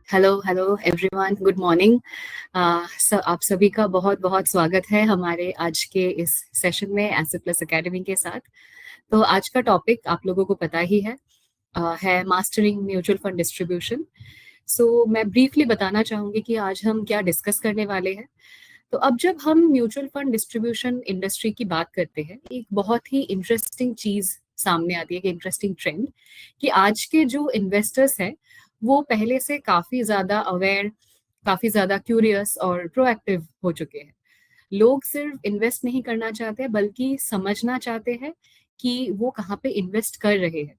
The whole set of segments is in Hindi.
Hello hello everyone, good morning. आप सभी का बहुत बहुत स्वागत है हमारे आज के इस सेशन में एसेट प्लस एकेडमी के साथ। तो आज का टॉपिक आप लोगों को पता ही है मास्टरिंग म्यूचुअल फंड डिस्ट्रीब्यूशन। सो मैं ब्रीफली बताना चाहूँगी कि आज हम क्या डिस्कस करने वाले हैं। तो अब जब हम म्यूचुअल फंड डिस्ट्रीब्यूशन इंडस्ट्री की बात करते हैं, एक बहुत ही इंटरेस्टिंग चीज़ सामने आती है, एक इंटरेस्टिंग ट्रेंड, कि आज के जो इन्वेस्टर्स हैं वो पहले से काफ़ी ज़्यादा अवेयर, काफ़ी ज़्यादा क्यूरियस और प्रोएक्टिव हो चुके हैं। लोग सिर्फ इन्वेस्ट नहीं करना चाहते बल्कि समझना चाहते हैं कि वो कहाँ पे इन्वेस्ट कर रहे हैं।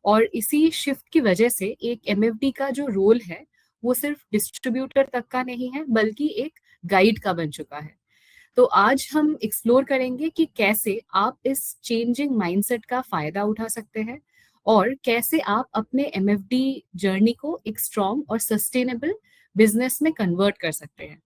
और इसी शिफ्ट की वजह से एक एमएफडी का जो रोल है वो सिर्फ डिस्ट्रीब्यूटर तक का नहीं है बल्कि एक गाइड का बन चुका है। तो आज हम एक्सप्लोर करेंगे कि कैसे आप इस चेंजिंग माइंडसेट का फायदा उठा सकते हैं और कैसे आप अपने एमएफडी जर्नी को एक स्ट्रॉन्ग और सस्टेनेबल बिजनेस में कन्वर्ट कर सकते हैं।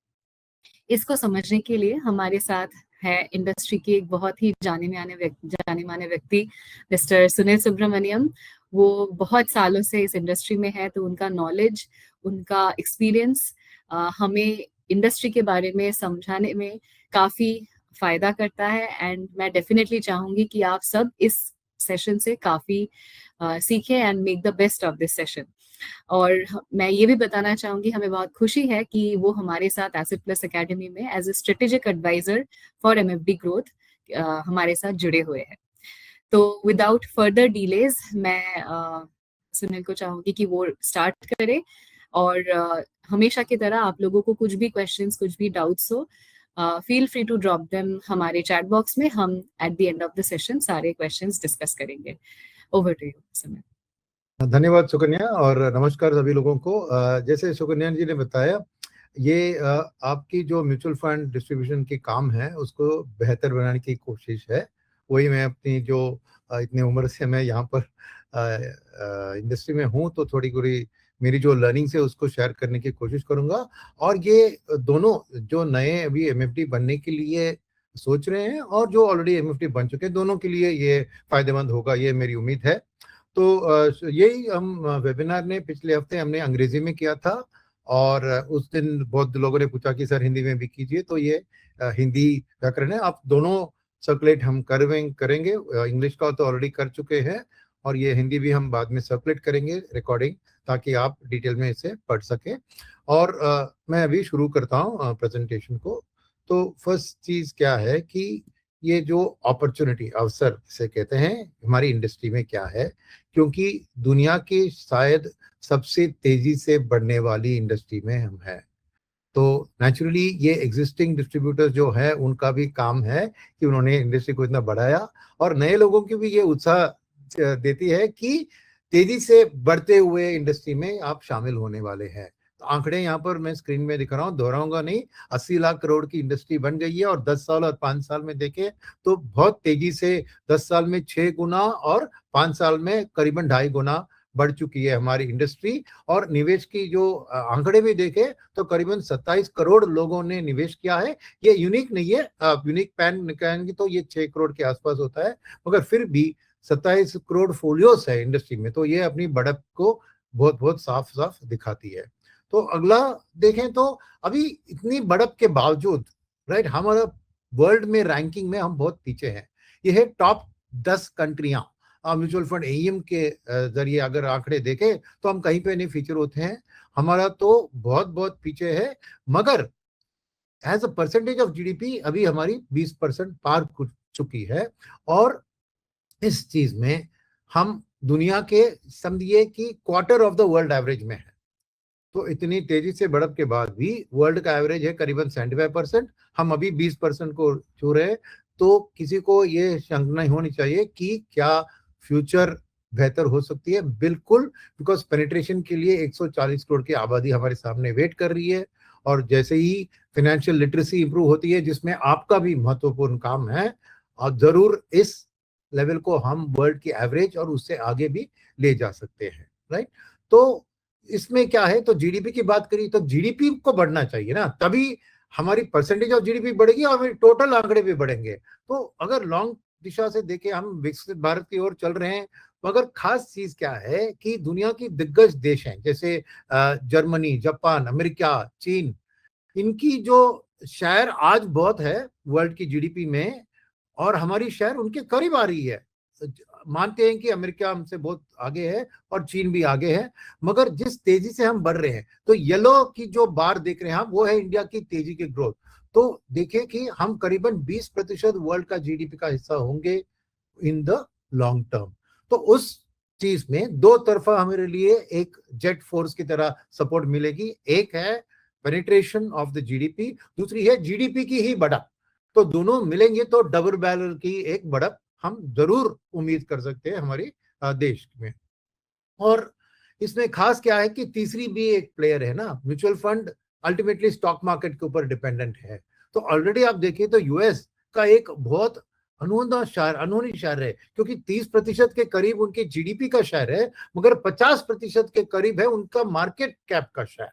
इसको समझने के लिए हमारे साथ है इंडस्ट्री के एक बहुत ही जाने माने व्यक्ति मिस्टर सुनील सुब्रमण्यम। वो बहुत सालों से इस इंडस्ट्री में है, तो उनका नॉलेज, उनका एक्सपीरियंस हमें इंडस्ट्री के बारे में समझाने में काफ़ी फायदा करता है। एंड मैं डेफिनेटली चाहूँगी कि आप सब इस सेशन से काफ़ी सीखें and make the best of this session. और मैं ये भी बताना चाहूंगी, हमें बहुत खुशी है कि वो हमारे साथ एसेट प्लस एकेडमी में as a strategic advisor for MFD growth हमारे साथ जुड़े हुए हैं। तो विदाउट फर्दर डिलेज मैं सुनील को चाहूंगी कि वो स्टार्ट करे। और हमेशा की तरह आप लोगों को कुछ भी क्वेश्चंस, कुछ भी डाउट्स हो, feel free to drop them हमारे चैट बॉक्स में। हम at the end of the session सारे क्वेश्चंस डिस्कस करेंगे। Over to you Sunil. धन्यवाद सुकन्या और नमस्कार सभी लोगों को। जैसे सुकन्या जी ने बताया, ये आपकी जो म्यूचुअल फंड डिस्ट्रीब्यूशन की काम है उसको बेहतर बनाने की कोशिश है। वही मैं अपनी जो इतनी उम्र से मैं यहाँ पर इंडस्ट्री में हूँ, तो थोड़ी थोड़ी मेरी जो लर्निंग है उसको शेयर करने की कोशिश करूँगा। और ये दोनों जो नए अभी एमएफडी बनने के लिए सोच रहे हैं और जो ऑलरेडी एमएफडी बन चुके हैं, दोनों के लिए ये फायदेमंद होगा, ये मेरी उम्मीद है। तो यही हम वेबिनार ने पिछले हफ्ते हमने अंग्रेजी में किया था और उस दिन बहुत लोगों ने पूछा कि सर हिंदी में भी कीजिए, तो ये हिंदी व्याकरण है। आप दोनों सर्कुलेट हम करेंगे। इंग्लिश का तो ऑलरेडी कर चुके हैं और ये हिंदी भी हम बाद में सर्कुलेट करेंगे रिकॉर्डिंग, ताकि आप डिटेल में इसे पढ़ सकें। और मैं अभी शुरू करता हूँ प्रेजेंटेशन को। तो फर्स्ट चीज़ क्या है कि ये जो अपॉर्चुनिटी, अवसर से कहते हैं, हमारी इंडस्ट्री में क्या है, क्योंकि दुनिया की शायद सबसे तेजी से बढ़ने वाली इंडस्ट्री में हम हैं। तो नेचुरली ये एग्जिस्टिंग डिस्ट्रीब्यूटर जो है उनका भी काम है कि उन्होंने इंडस्ट्री को इतना बढ़ाया, और नए लोगों की भी ये उत्साह देती है कि तेजी से बढ़ते हुए इंडस्ट्री में आप शामिल होने वाले हैं। तो आंकड़े यहाँ पर मैं स्क्रीन में दिखा रहा हूँ, दोहराऊंगा नहीं। 80 लाख करोड़ की इंडस्ट्री बन गई है और 10 साल और 5 साल में देखें तो बहुत तेजी से 10 साल में 6 गुना और 5 साल में करीबन 2.5 गुना बढ़ चुकी है हमारी इंडस्ट्री। और निवेश की जो आंकड़े भी देखे तो करीबन 27 करोड़ लोगों ने निवेश किया है। ये यूनिक नहीं है, यूनिक पैन कहेंगे तो ये 6 करोड़ के आसपास होता है, मगर फिर भी 27 करोड़ फोलियोस है इंडस्ट्री में, तो ये अपनी बढ़त को बहुत बहुत साफ साफ दिखाती है। तो अगला देखें तो अभी इतनी बढ़त के बावजूद, राइट, हमारा वर्ल्ड में रैंकिंग में हम बहुत पीछे हैं। ये है टॉप 10 कंट्रियां म्यूचुअल फंड एईएम के जरिए अगर आंकड़े देखें तो हम कहीं पे नहीं फीचर होते हैं। हमारा तो बहुत बहुत पीछे है, मगर as a percentage of GDP अभी हमारी 20% पार कर चुकी है। और इस चीज में हम दुनिया के समझिए कि quarter of the world average में है। तो इतनी तेजी से बढ़त के बाद भी वर्ल्ड का एवरेज है करीबन 75%, हम अभी 20% को छू रहे हैं। तो किसी को ये शंका नहीं होनी चाहिए कि क्या फ्यूचर बेहतर हो सकती है। बिल्कुल, बिकॉज पेनिट्रेशन के लिए 140 करोड़ की आबादी हमारे सामने वेट कर रही है। और जैसे ही फाइनेंशियल लिटरेसी इंप्रूव होती है, जिसमें आपका भी महत्वपूर्ण काम है, और जरूर इस लेवल को हम वर्ल्ड की एवरेज और उससे आगे भी ले जा सकते हैं, राइट। तो इसमें क्या है, तो जीडीपी की बात करी तो जीडीपी को बढ़ना चाहिए ना, तभी हमारी परसेंटेज ऑफ जीडीपी बढ़ेगी और हमारे टोटल आंकड़े भी बढ़ेंगे। तो अगर लॉन्ग दिशा से देखें, हम विकसित भारत की ओर चल रहे हैं, मगर खास चीज क्या है कि दुनिया की दिग्गज देश हैं जैसे जर्मनी, जापान, अमेरिका, चीन, इनकी जो शेयर आज बहुत है वर्ल्ड की जीडीपी में, और हमारी शेयर उनके करीब आ रही है। मानते हैं कि अमेरिका हमसे बहुत आगे है और चीन भी आगे है, मगर जिस तेजी से हम बढ़ रहे हैं, तो येलो की जो बार देख रहे हैं आप, वो है इंडिया की तेजी की ग्रोथ। तो देखिए कि हम करीबन 20% वर्ल्ड का जीडीपी का हिस्सा होंगे इन द लॉन्ग टर्म। तो उस चीज में दो तरफा हमारे लिए एक जेट फोर्स की तरह सपोर्ट मिलेगी। एक है पेनिट्रेशन ऑफ द जीडीपी, दूसरी है जीडीपी की ही बढ़त। तो दोनों मिलेंगे तो डबल बैरल की एक बढ़त हम जरूर उम्मीद कर सकते हैं हमारी देश में। और इसमें खास क्या है कि तीसरी भी एक प्लेयर है ना, mutual fund ultimately stock market के ऊपर डिपेंडेंट है। तो ऑलरेडी आप देखिए तो यूएस का एक बहुत अनहोनी शहर है, क्योंकि 30% के करीब उनके जीडीपी का शहर है, मगर 50% के करीब है उनका मार्केट कैप का शहर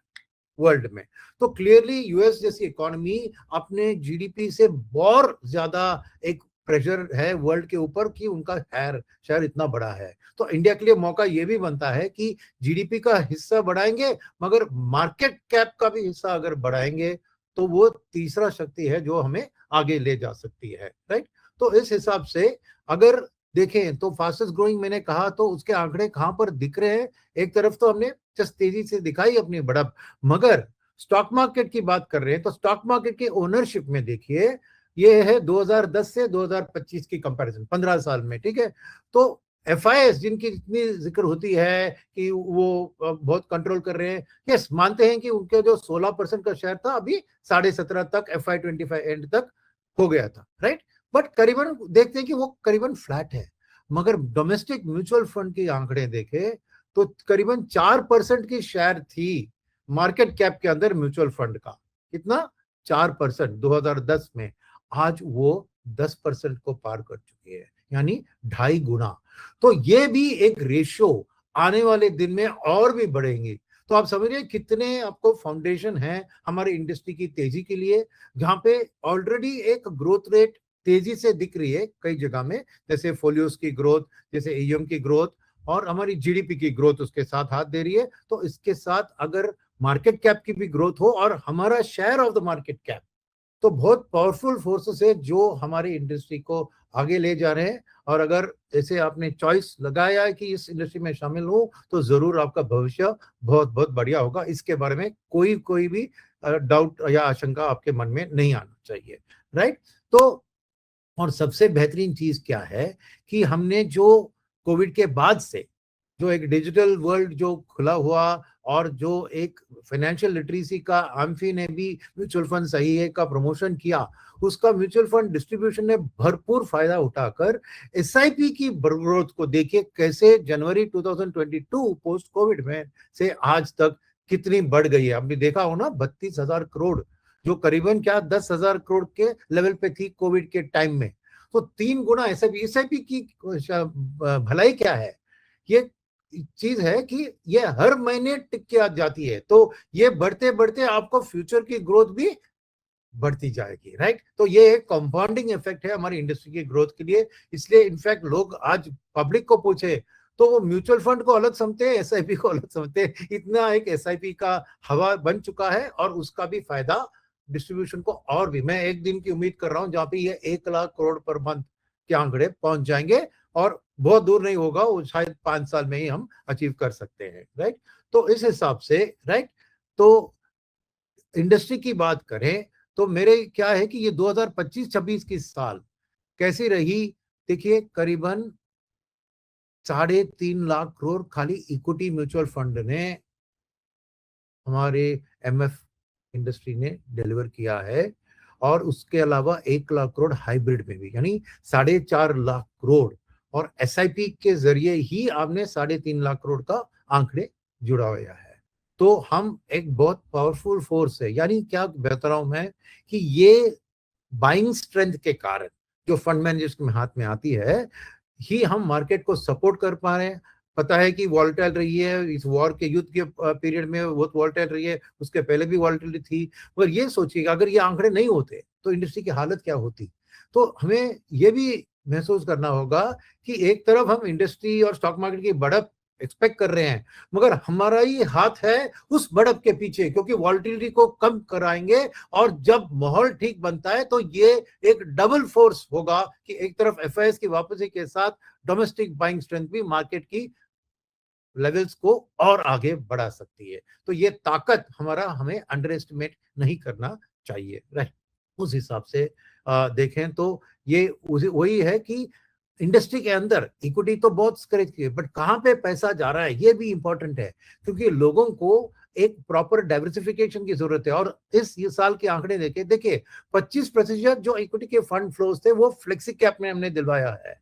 वर्ल्ड में। तो क्लियरली यूएस जैसी इकोनॉमी अपने जीडीपी से बहुत ज्यादा एक प्रेशर है वर्ल्ड के ऊपर कि उनका शहर इतना बड़ा है। तो इंडिया के लिए मौका ये भी बनता है कि जीडीपी का हिस्सा बढ़ाएंगे, मगर मार्केट कैप का भी हिस्सा अगर बढ़ाएंगे तो वो तीसरा शक्ति है जो हमें आगे ले जा सकती है, राइट। तो इस हिसाब से अगर देखें तो फास्टेस्ट ग्रोइंग मैंने कहा, तो उसके आंकड़े कहां पर दिख रहे हैं। एक तरफ तो हमने जस्ट तेजी से दिखाई अपनी बढ़त, मगर स्टॉक मार्केट की बात कर रहे हैं तो स्टॉक मार्केट के ओनरशिप में देखिए, ये है 2010 से 2025 की कंपैरिजन, 15 साल में, ठीक है। तो एफआईएस जिनकी इतनी जिक्र होती है कि वो बहुत कंट्रोल कर रहे हैं, यस मानते हैं कि उनके जो 16% का शेयर था अभी 17.5 तक FY25 एंड तक हो गया था, राइट। बट करीबन देखते हैं कि वो करीबन फ्लैट है। मगर डोमेस्टिक म्यूचुअल फंड के आंकड़े देखे तो करीबन 4% की शेयर थी मार्केट कैप के अंदर म्यूचुअल फंड का। कितना? 4% 2010 में। आज वो 10% को पार कर चुकी है, यानी 2.5 गुना। तो ये भी एक रेशियो आने वाले दिन में और भी बढ़ेंगी। तो आप समझिए कितने आपको फाउंडेशन है हमारी इंडस्ट्री की तेजी के लिए, जहां पे ऑलरेडी एक ग्रोथ रेट तेजी से दिख रही है कई जगह में, जैसे फोलियोस की ग्रोथ, जैसे एयूएम की ग्रोथ, और हमारी जीडीपी की ग्रोथ उसके साथ हाथ दे रही है। तो इसके साथ अगर मार्केट कैप की भी ग्रोथ हो और हमारा share of the market cap, तो बहुत पावरफुल फोर्सेस है जो हमारी इंडस्ट्री को आगे ले जा रहे हैं। और अगर ऐसे आपने चॉइस लगाया है कि इस इंडस्ट्री में शामिल हो, तो जरूर आपका भविष्य बहुत बहुत बढ़िया होगा। इसके बारे में कोई भी डाउट या आशंका आपके मन में नहीं आना चाहिए, राइट। तो और सबसे बेहतरीन चीज क्या है कि हमने जो कोविड के बाद से जो एक डिजिटल वर्ल्ड जो खुला हुआ, और जो एक फाइनेंशियल लिटरेसी का आमफी ने भी म्यूचुअल फंड सही है का प्रमोशन किया, उसका म्यूचुअल फंड डिस्ट्रीब्यूशन ने भरपूर फायदा उठाकर एसआईपी की ग्रोथ को देखिए कैसे जनवरी 2022 पोस्ट कोविड में से आज तक कितनी बढ़ गई है। आपने देखा हो ना, 32,000 करोड़, जो करीबन क्या 10,000 करोड़ के लेवल पे थी कोविड के टाइम में। तो 3 गुना एसआईपी की भलाई क्या है, ये चीज है कि ये हर महीने टिक के आ जाती है। तो ये बढ़ते बढ़ते आपको फ्यूचर की ग्रोथ भी बढ़ती जाएगी, राइट। तो ये एक कंपाउंडिंग इफेक्ट है हमारी इंडस्ट्री की ग्रोथ के लिए। इसलिए इनफैक्ट लोग आज पब्लिक को पूछे तो वो म्यूचुअल फंड को अलग समझते हैं, एसआईपी को अलग समझते हैं। इतना एक एसआईपी का हवा बन चुका है, और उसका भी फायदा डिस्ट्रीब्यूशन को और भी, मैं एक दिन की उम्मीद कर रहा हूं जहां पे ये 1 लाख करोड़ पर मंथ के आंकड़े पहुंच जाएंगे, और बहुत दूर नहीं होगा, वो शायद 5 साल में ही हम अचीव कर सकते हैं, राइट। तो इस हिसाब से, राइट, तो इंडस्ट्री की बात करें तो मेरे क्या है कि ये 2025-26 की साल कैसी रही। देखिए करीबन 3.5 लाख करोड़ खाली इक्विटी म्यूचुअल फंड ने हमारे एमएफ इंडस्ट्री ने डिलीवर किया है, और उसके अलावा 1 लाख करोड़ हाइब्रिड में भी, यानी 4.5 लाख करोड़, और एसआईपी के जरिए ही आपने 3.5 लाख करोड़ का आंकड़े जुड़ा हुआ है। तो हम एक बहुत पावरफुल फोर्स है, यानी क्या बता रहा हूं मैं कि ये बाइंग स्ट्रेंथ के कारण जो फंड मैनेजर्स के हाथ में आती है ही हम मार्केट को सपोर्ट कर पा रहे हैं। पता है कि वॉलेटाइल रही है, इस वॉर के युद्ध के पीरियड में बहुत वॉलेटाइल रही है, उसके पहले भी वॉलेटिलिटी थी। मगर ये सोचिएगा अगर ये आंकड़े नहीं होते तो इंडस्ट्री की हालत क्या होती। तो हमें ये भी महसूस करना होगा कि एक तरफ हम इंडस्ट्री और स्टॉक मार्केट की बढ़त एक्सपेक्ट कर रहे हैं, मगर हमारा ही हाथ है उस बढ़त के पीछे, क्योंकि वॉलेटिलिटी को कम कराएंगे और जब माहौल ठीक बनता है तो ये एक डबल फोर्स होगा कि एक तरफ एफआईएस की वापसी के साथ डोमेस्टिक बाइंग स्ट्रेंथ भी मार्केट की लेवल्स को और आगे बढ़ा सकती है। तो ये ताकत हमारा हमें अंडर एस्टिमेट नहीं करना चाहिए, राइट। उस हिसाब से देखें तो ये वही है कि इंडस्ट्री के अंदर इक्विटी तो बहुत करेज की है, बट कहाँ पे पैसा जा रहा है ये भी इंपॉर्टेंट है, क्योंकि लोगों को एक प्रॉपर डाइवर्सिफिकेशन की जरूरत है। और इस ये साल के आंकड़े देखिए 25% जो इक्विटी के फंड फ्लोज थे वो फ्लेक्सी कैप में हमने दिलवाया है।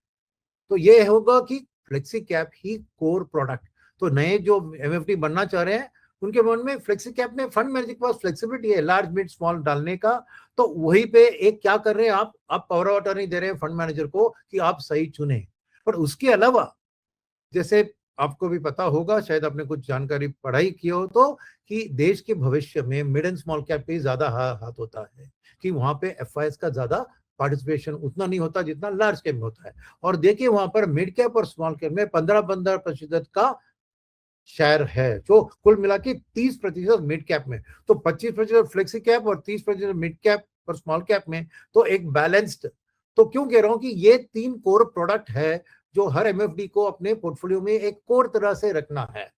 तो ये होगा कि फ्लेक्सी कैप ही कोर प्रोडक्ट। तो नए जो एमएफडी बनना चाह रहे हैं उनके मन में फ्लेक्सी कैप में फंड मैनेजर के पास फ्लेक्सिबिलिटी है लार्ज मिड स्मॉल डालने का। तो वहीं पे एक क्या कर रहे हैं आप पावर ऑफ अटॉर्नी दे रहे हैं फंड मैनेजर को कि आप सही चुने। पर उसके अलावा जैसे आपको भी पता होगा, शायद आपने कुछ जानकारी पढ़ाई की हो तो, कि देश के भविष्य में मिड एंड स्मॉल कैप पे ज्यादा हाथ होता है, कि वहां पे एफआईएस का ज्यादा पार्टिसिपेशन उतना नहीं होता जितना लार्ज कैप में होता है। और देखिए वहां पर मिड कैप और स्मॉल कैप में 15-15% का शेयर है, जो कुल मिला के 30% मिड कैप में, तो 25% फ्लेक्सी कैप और 30% मिड कैप और स्मॉल कैप में, तो एक बैलेंस्ड। तो क्यों कह रहा हूं कि ये 3 कोर प्रोडक्ट है जो हर एमएफडी को अपने पोर्टफोलियो में एक कोर तरह से रखना है,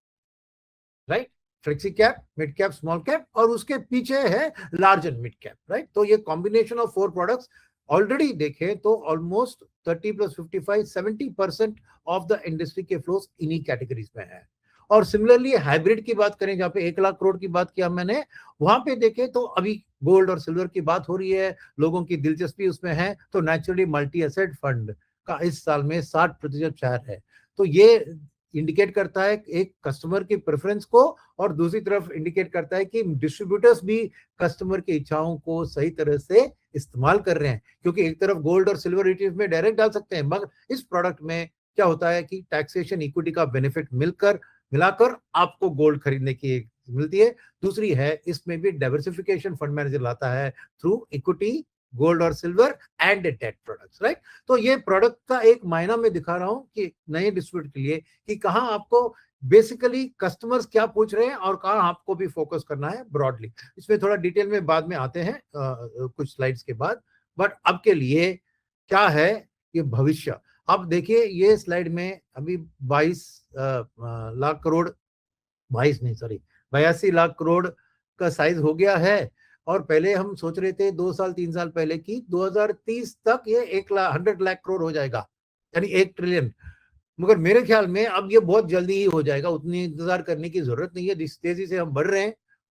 right. Flexi cap, mid cap, small cap, और उसके पीछे है large and mid cap, right. तो ये कॉम्बिनेशन ऑफ 4 प्रोडक्ट्स ऑलरेडी देखें तो ऑलमोस्ट 30 + 55 70% ऑफ द इंडस्ट्री के फ्लोज इन्हीं कैटेगरीज में है। और सिमिलरली हाइब्रिड की बात करें, जहां पे 1 लाख करोड़ की बात किया मैंने, वहां पे देखें तो अभी गोल्ड और सिल्वर की बात हो रही है, लोगों की दिलचस्पी उसमें है, तो नेचुरली मल्टी एसेट फंड का इस साल में 60% शेयर है। तो ये इंडिकेट करता है एक कस्टमर की प्रेफरेंस को, और दूसरी तरफ इंडिकेट करता है कि डिस्ट्रीब्यूटर्स भी कस्टमर की इच्छाओं को सही तरह से इस्तेमाल कर रहे हैं। क्योंकि एक तरफ गोल्ड और सिल्वर ईटीएफ में डायरेक्ट डाल सकते हैं, मगर इस प्रोडक्ट में क्या होता है कि टैक्सेशन इक्विटी का बेनिफिट मिलाकर आपको गोल्ड खरीदने की मिलती है। दूसरी है इसमें भी डाइवर्सिफिकेशन फंड मैनेजर लाता है थ्रू इक्विटी, गोल्ड और silver and debt products, right. तो ये प्रोडक्ट का एक मायना मैं दिखा रहा हूं कि नए डिस्ट्रीब्यूटर के लिए कि कहां आपको बेसिकली कस्टमर्स क्या पूछ रहे हैं और कहां आपको भी फोकस करना है ब्रॉडली। इसमें थोड़ा डिटेल में बाद में आते हैं कुछ स्लाइड्स के बाद, बट अब के लिए क्या है ये भविष्य। अब देखिए ये स्लाइड में अभी 22 लाख करोड़, 22 नहीं सॉरी 82 लाख करोड़ का साइज हो गया है। और पहले हम सोच रहे थे 2 साल 3 साल पहले की 2030 तक ये 100 लाख करोड़ हो जाएगा, यानी 1 ट्रिलियन। मगर मेरे ख्याल में अब ये बहुत जल्दी ही हो जाएगा, उतनी इंतजार करने की जरूरत नहीं है। जिस तेजी से हम बढ़ रहे हैं,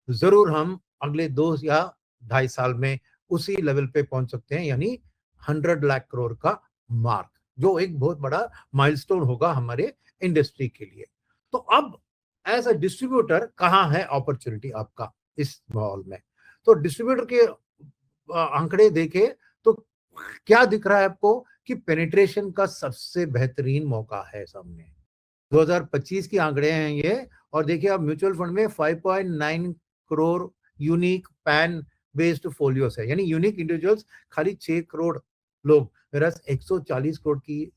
जरूर हम अगले 2 या 2.5 साल में उसी लेवल पे पहुंच सकते हैं, यानी 100 लाख करोड़ का मार्क, जो एक बहुत बड़ा माइलस्टोन होगा हमारे इंडस्ट्री के लिए। तो अब एज अ डिस्ट्रीब्यूटर कहाँ है अपॉर्चुनिटी आपका इस माहौल में? तो डिस्ट्रीब्यूटर के आंकड़े देखे तो क्या दिख रहा है आपको कि पेनिट्रेशन का सबसे बेहतरीन मौका है सामने। 2025 की आंकड़े हैं ये, और देखिए आप म्यूचुअल फंड में 5.9 करोड़ यूनिक पैन बेस्ड फोलियोस है, यानी यूनिक इंडिविजुअल्स खाली 6 करोड़ लोग, मेरा 140 करोड़ की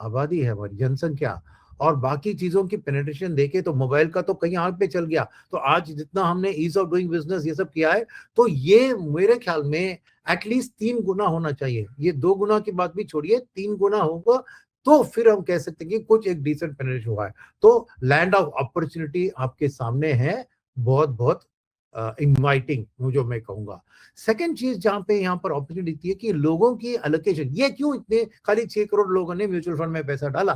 आबादी है हमारी जनसंख्या। और बाकी चीजों की पेनिट्रेशन देखे तो मोबाइल का तो कहीं आंख पे चल गया। तो आज जितना हमने ईज ऑफ डूइंग बिजनेस ये सब किया है, तो ये मेरे ख्याल में एटलीस्ट 3 गुना होना चाहिए। ये 2 गुना की बात भी छोड़िए, 3 गुना होगा तो फिर हम कह सकते हैं कि कुछ एक डिसेंट पेनिट्रेशन हुआ है। तो लैंड ऑफ अपॉर्चुनिटी आपके सामने है, बहुत बहुत इनवाइटिंग जो मैं कहूंगा। सेकंड चीज जहां पे यहाँ पर अपॉर्चुनिटी दिखती है कि लोगों की एलोकेशन, ये क्यों इतने खाली 6 करोड़ लोगों ने म्यूचुअल फंड में पैसा डाला?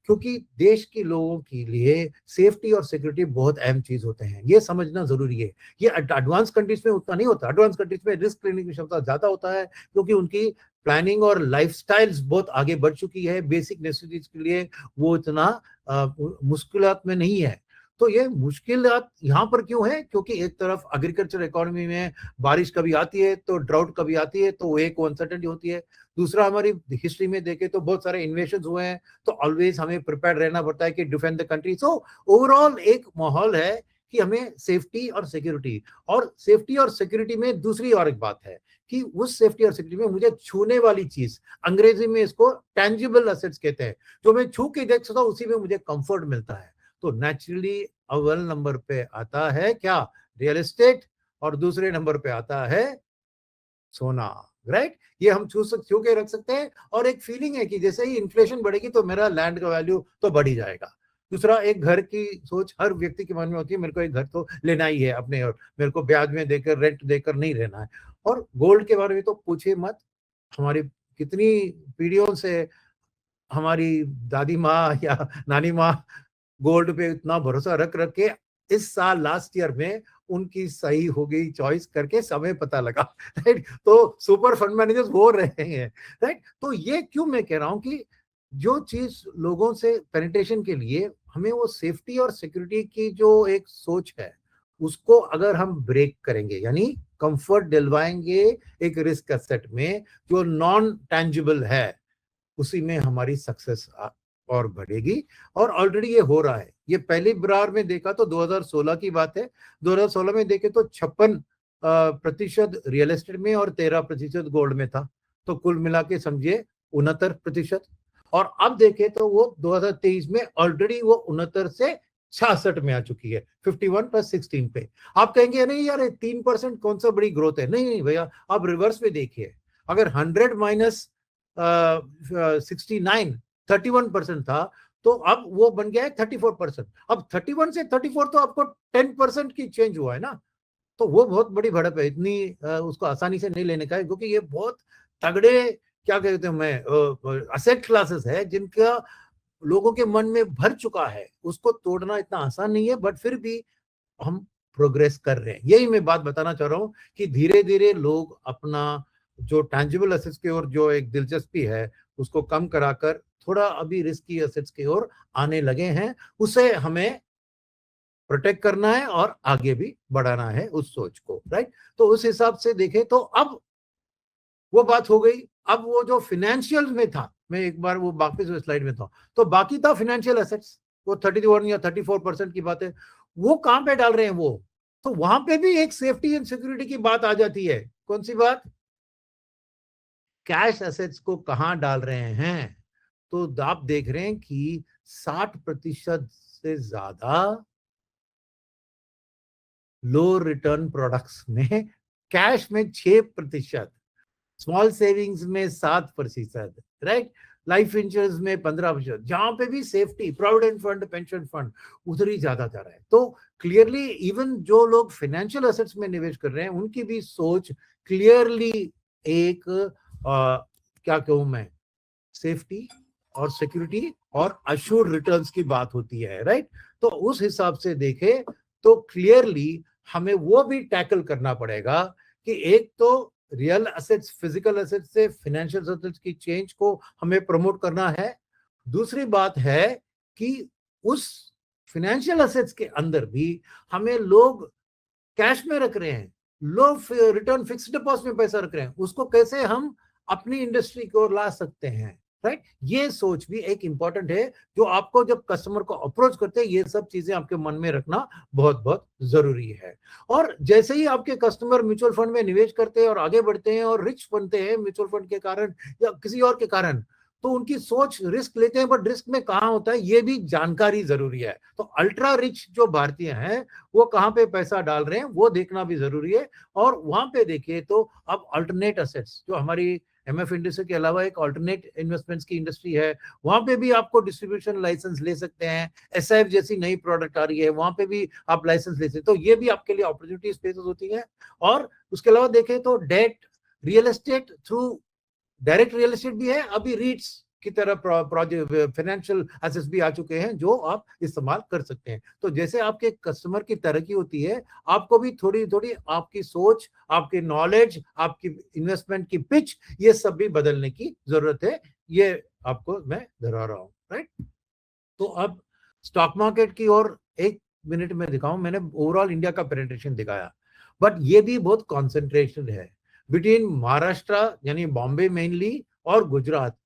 क्योंकि देश के लोगों के लिए सेफ्टी और सिक्योरिटी बहुत अहम चीज होते हैं, ये समझना जरूरी है। ये एडवांस कंट्रीज में उतना नहीं होता। एडवांस कंट्रीज में रिस्क लेने की क्षमता ज्यादा होता है, क्योंकि उनकी प्लानिंग और लाइफस्टाइल्स बहुत आगे बढ़ चुकी है। बेसिक नेसेसिटीज के लिए वो इतना मुश्किलात में नहीं है। तो ये मुश्किलात यहाँ पर क्यों है? क्योंकि एक तरफ एग्रीकल्चर इकोनॉमी में बारिश कभी आती है तो ड्राउट कभी आती है, तो एक अनसर्टेनिटी होती है। दूसरा, हमारी हिस्ट्री में देखें तो बहुत सारे इन्वेशन हुए हैं, तो ऑलवेज हमें प्रिपेयर रहना पड़ता है कि defend the country. So overall एक माहौल है कि हमें सेफ्टी और सिक्योरिटी में दूसरी और एक बात है कि उस सेफ्टी और सिक्योरिटी में मुझे छूने वाली चीज, अंग्रेजी में इसको टैंजिबल एसेट्स कहते हैं, जो मैं छू के देख सकता हूँ, उसी में मुझे कंफर्ट मिलता है। तो नेचुरली अव्वल नंबर पे आता है क्या? Real estate. और दूसरे नंबर पे आता है सोना, राइट? ये हम छू के रख सकते हैं, और एक फीलिंग है कि जैसे ही इन्फ्लेशन बढ़ेगी तो मेरा लैंड का वैल्यू तो बढ़ ही जाएगा। दूसरा, एक घर की सोच हर व्यक्ति के मन में होती है, मेरे को एक घर तो लेना ही है अपने, और मेरे को ब्याज में देकर, रेंट देकर नहीं रहना है। और गोल्ड के बारे में तो पूछिए मत, हमारी कितनी पीढ़ियों से हमारी दादी माँ या नानी माँ गोल्ड पे इतना भरोसा रख रख के, इस साल लास्ट ईयर में उनकी सही हो गई चॉइस करके समय पता लगा, राइट? तो सुपर फंड मैनेजर्स हो रहे हैं, राइट? तो ये क्यों मैं कह रहा हूं कि जो चीज लोगों से पेनिट्रेशन के लिए हमें वो सेफ्टी और सिक्योरिटी की जो एक सोच है, उसको अगर हम ब्रेक करेंगे, यानी कंफर्ट दिलवाएंगे एक रिस्क एसेट में जो नॉन टैंजिबल है, उसी में हमारी सक्सेस और बढ़ेगी। और ऑलरेडी ये हो रहा है। ये पहली बार में देखा तो 2016 की बात है। 2016 में देखे तो 56% रियल एस्टेट में और 13% गोल्ड में था। तो कुल मिला के समझिए 69%। और अब देखे तो वो 2023 में ऑलरेडी वो 69 से 66 में आ चुकी है, 51 + 16 पे। आप कहेंगे नहीं यार 3% कौन सा बड़ी ग्रोथ है? नहीं नहीं भैया, आप रिवर्स में देखिए। अगर 100 माइनस 69 31% था, तो अब वो बन गया है 34%। अब 31 से 34 तो आपको 10% की चेंज हुआ है ना। तो वो बहुत बड़ी बढ़त है, इतनी उसको आसानी से नहीं लेने का है, क्योंकि ये बहुत तगड़े, क्या कहते हैं, मैं असेट क्लासेस है जिनका लोगों के मन में भर चुका है। उसको तोड़ना इतना आसान नहीं है, बट फिर भी हम प्रोग्रेस कर रहे हैं। यही मैं बात बताना चाह रहा हूं कि धीरे धीरे लोग अपना जो टैंजिबल एसेट्स की ओर जो एक दिलचस्पी है, उसको कम कराकर थोड़ा अभी रिस्की एसेट्स की ओर आने लगे हैं। उसे हमें प्रोटेक्ट करना है और आगे भी बढ़ाना है उस सोच को, राइट? तो उस हिसाब से देखें तो अब वो बात हो गई। अब वो जो फिनेंशियल में था, मैं एक बार वो वापस स्लाइड में था, तो बाकी था फिनेंशियल एसेट्स, वो 31 या 34% की बात है। वो कहां पे डाल रहे हैं वो? तो वहां पे भी एक सेफ्टी एंड सिक्योरिटी की बात आ जाती है। कौन सी बात? कैश एसेट्स को कहां डाल रहे हैं? तो आप देख रहे हैं कि 60% से ज्यादा लो रिटर्न प्रोडक्ट्स में, कैश में 6%, स्मॉल सेविंग्स में 7%, राइट? लाइफ इंश्योरेंस में 15%, जहां पे भी safety, provident fund, pension fund, उधर ही ज्यादा जा रहा है। तो क्लियरली इवन जो लोग फाइनेंशियल एसेट्स में निवेश कर रहे हैं, उनकी भी सोच क्लियरली एक क्या कहूं मैं, सेफ्टी और सिक्योरिटी और अश्योर्ड रिटर्न्स की बात होती है, राइट? तो उस हिसाब से देखें तो क्लियरली हमें वो भी टैकल करना पड़ेगा कि एक तो रियल एसेट्स, फिजिकल एसेट्स से फाइनेंशियल एसेट्स की चेंज को हमें प्रमोट करना है। दूसरी बात है कि उस फाइनेंशियल एसेट्स के अंदर भी हमें लोग कैश में रख रहे हैं, लो रिटर्न फिक्स्ड डिपॉजिट में पैसा रख रहे हैं, उसको कैसे हम अपनी इंडस्ट्री को ला सकते हैं, राइट? ये सोच भी एक इंपॉर्टेंट है, जो आपको जब कस्टमर को अप्रोच करते हैं, ये सब चीजें आपके मन में रखना बहुत बहुत जरूरी है। और जैसे ही आपके कस्टमर म्यूचुअल फंड में निवेश करते हैं और आगे बढ़ते हैं और रिच बनते हैं म्यूचुअल फंड के कारण या किसी और के कारण, तो उनकी सोच रिस्क लेते हैं, बट रिस्क में कहाँ होता है ये भी जानकारी जरूरी है। तो अल्ट्रा रिच जो भारतीय हैं वो कहाँ पे पैसा डाल रहे हैं वो देखना भी जरूरी है। और वहां पे देखिए तो अब अल्टरनेट एसेट्स, जो हमारी एमएफ इंडस्ट्री के अलावा एक अल्टरनेट इन्वेस्टमेंट्स की इंडस्ट्री है, वहां पे भी आपको डिस्ट्रीब्यूशन लाइसेंस ले सकते हैं। एसआईएफ जैसी नई प्रोडक्ट आ रही है, वहां पे भी आप लाइसेंस ले सकते हैं। तो ये भी आपके लिए अपॉर्चुनिटी स्पेसेस होती है। और उसके अलावा देखें तो debt, real estate through, direct real estate भी है, अभी रीट्स की तरह प्रोजेक्ट फाइनेंशियल एसेट्स भी आ चुके हैं जो आप इस्तेमाल कर सकते हैं। तो जैसे आपके कस्टमर की तरक्की होती है, आपको भी थोड़ी थोड़ी आपकी सोच, आपकी नॉलेज, आपकी इन्वेस्टमेंट की पिच, ये सब भी बदलने की जरूरत है। ये आपको मैं दोहरा रहा हूँ, राइट? तो अब स्टॉक मार्केट की ओर एक मिनट में दिखाऊं। मैंने ओवरऑल इंडिया का पेनिट्रेशन दिखाया, बट ये भी बहुत कॉन्सेंट्रेशन है बिटवीन महाराष्ट्र यानी बॉम्बे मेनली और गुजरात।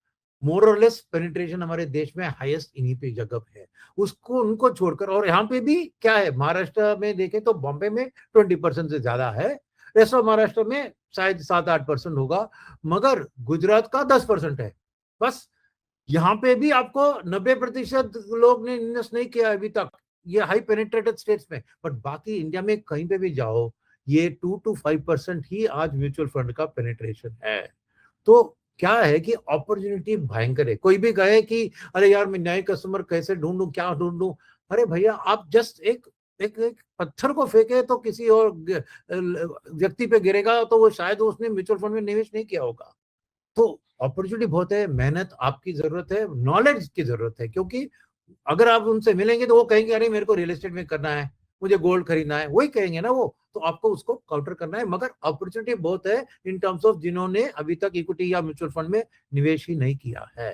मोर और लेस पेनिट्रेशन हमारे देश में हाईएस्ट इन्हीं पे जगह पे है, उसको उनको छोड़कर। और यहाँ पे भी क्या है, महाराष्ट्र में देखें तो बॉम्बे में 20% से ज्यादा है, रेस्ट ऑफ महाराष्ट्र में शायद 7-8% होगा, मगर गुजरात का 10% है बस। यहाँ पे भी आपको 90% लोग ने इन्वेस्ट नहीं किया अभी तक, ये हाई पेनिट्रेटेड स्टेट्स में। बट बाकी इंडिया में कहीं पे भी जाओ, ये 2 to 5% ही आज म्यूचुअल फंड का पेनिट्रेशन है। तो क्या है कि अपॉर्चुनिटी भयंकर है। कोई भी कहे कि अरे यार मैं नए कस्टमर कैसे ढूंढूं, क्या ढूंढूं, अरे भैया आप जस्ट एक एक एक पत्थर को फेंके तो किसी और व्यक्ति पे गिरेगा, तो वो शायद उसने म्यूचुअल फंड में निवेश नहीं किया होगा। तो अपॉर्चुनिटी बहुत है, मेहनत आपकी जरूरत है, नॉलेज की जरूरत है, क्योंकि अगर आप उनसे मिलेंगे तो वो कहेंगे अरे मेरे को रियल एस्टेट में करना है, मुझे गोल्ड खरीदना है, वही कहेंगे ना वो, तो आपको उसको काउंटर करना है। मगर अपॉर्चुनिटी बहुत है इन टर्म्स ऑफ जिन्होंने अभी तक इक्विटी या म्यूचुअल फंड में निवेश ही नहीं किया है,